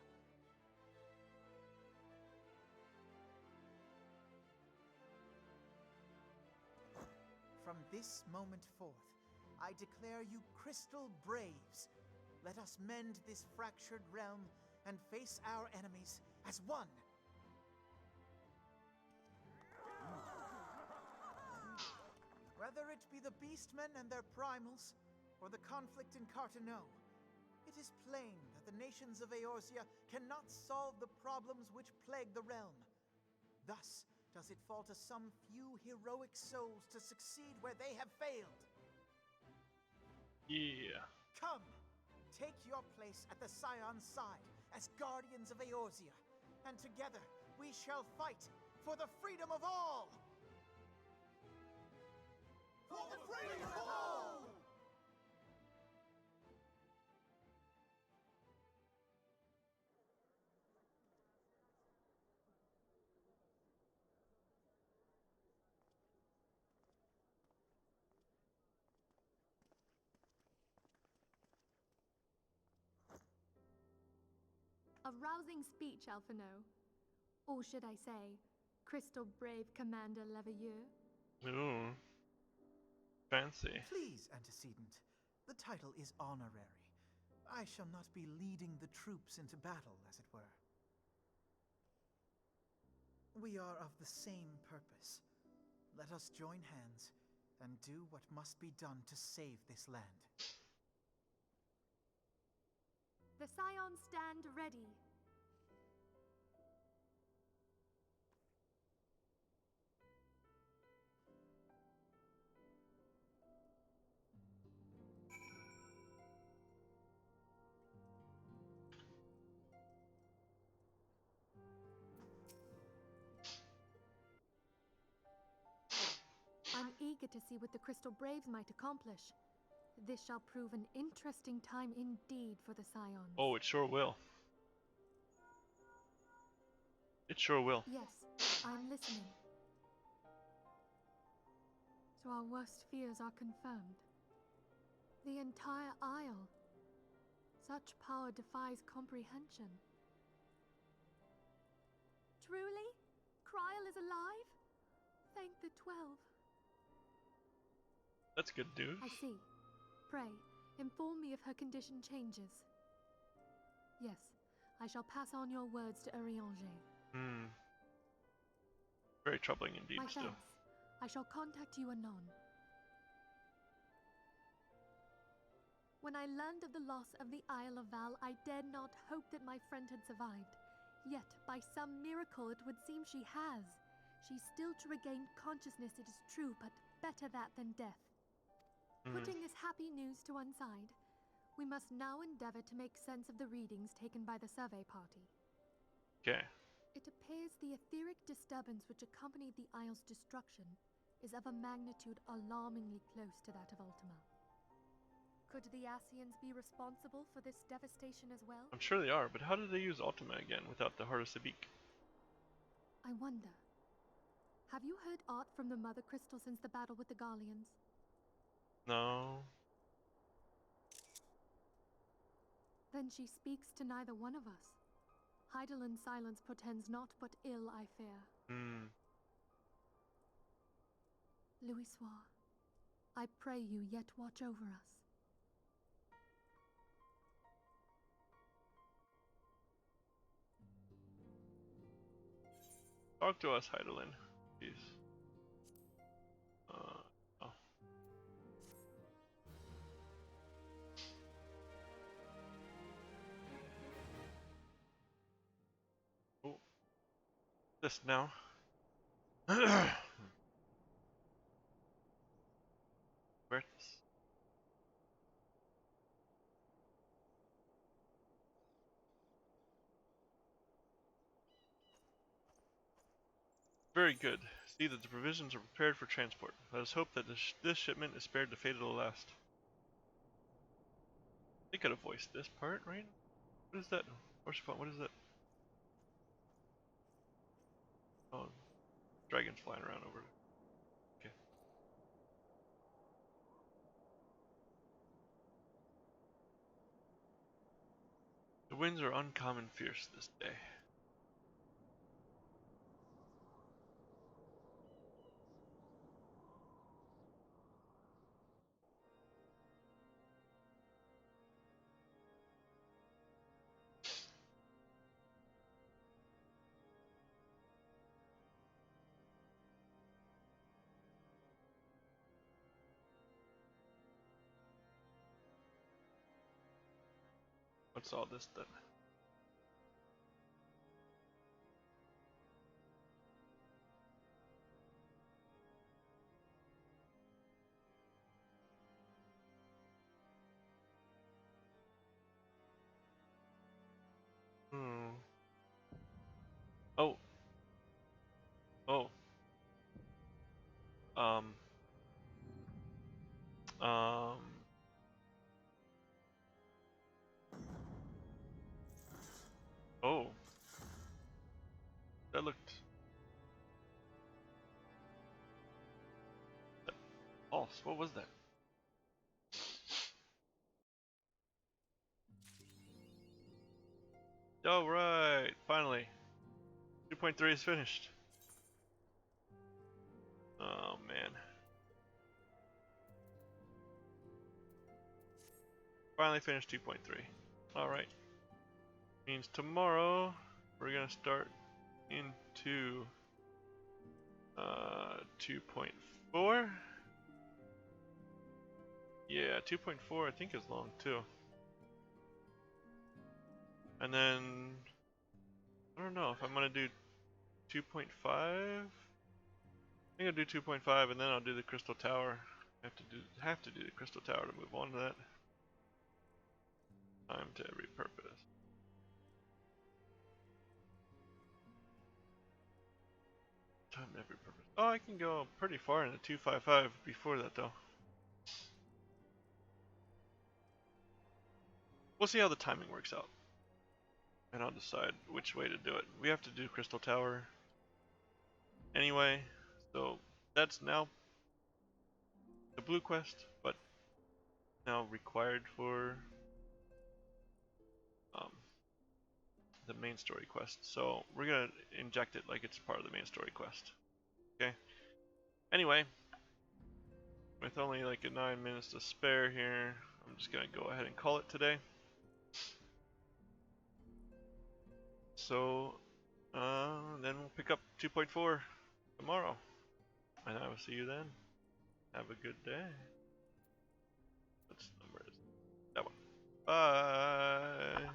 From this moment forth, I declare you Crystal Braves. Let us mend this fractured realm and face our enemies as one. Whether it be the Beastmen and their primals, or the conflict in Carteneau, it is plain that the nations of Eorzea cannot solve the problems which plague the realm. Thus does it fall to some few heroic souls to succeed where they have failed. Yeah. Come! Take your place at the Scion's side as guardians of Eorzea, and together we shall fight for the freedom of all! For the freedom of all! A rousing speech, Alphino. Or should I say, Crystal Brave Commander Leveilleur? Ooh. Fancy. Please, Antecedent. The title is honorary. I shall not be leading the troops into battle, as it were. We are of the same purpose. Let us join hands and do what must be done to save this land. The Scions stand ready. eager to see what the Crystal Braves might accomplish. This shall prove an interesting time indeed for the Scions. Oh, it sure will. It sure will. Yes, I'm listening. So our worst fears are confirmed. The entire Isle. Such power defies comprehension. Truly? Kryl is alive? Thank the 12. That's good news. I see. Pray, inform me if her condition changes. Yes, I shall pass on your words to Urianger. Very troubling indeed. My still. thanks. I shall contact you anon. When I learned of the loss of the Isle of Val, I dared not hope that my friend had survived. Yet, by some miracle, it would seem she has. She's still to regain consciousness, it is true, but better that than death. Putting this happy news to one side, we must now endeavor to make sense of the readings taken by the survey party. Okay. It appears the etheric disturbance which accompanied the Isle's destruction is of a magnitude alarmingly close to that of Ultima. Could the Ascians be responsible for this devastation as well? I'm sure they are, but how did they use Ultima again without the Heart of Sabik? I wonder. Have you heard aught from the Mother Crystal since the battle with the Garleans? No. Then she speaks to neither one of us. Heidelin's silence portends naught but ill, I fear. Louisoix, I pray you yet watch over us. Talk to us, Heidelin. Please. Oh. Oh. This now. Where's this? Very good. See that the provisions are prepared for transport. Let us hope that this shipment is spared the fate of the last. They could have voiced this part, right? What is that? What's fun? What is that? Oh, dragons flying around over there. Okay. The winds are uncommon fierce this day. What's all this then? Oh. Oh. Um. Um. Oh. That looked false. What was that? Alright, finally. 2.3 is finished. Oh man. Finally finished 2.3. Alright. Means tomorrow we're gonna start into 2.4. Yeah, 2.4 I think is long too. And then I don't know if I'm gonna do 2.5. I think I'll do 2.5 and then I'll do the Crystal Tower. I have to do the Crystal Tower to move on to that. Time to every purpose. Time every purpose. Oh, I can go pretty far into 255 before that though. We'll see how the timing works out. And I'll decide which way to do it. We have to do Crystal Tower anyway, so that's now the blue quest, but now required for the main story quest. So we're gonna inject it like it's part of the main story quest. Okay. Anyway, with only like 9 minutes to spare here, I'm just gonna go ahead and call it today. So then we'll pick up 2.4 tomorrow, and I will see you then. Have a good day. What number is that one? Bye.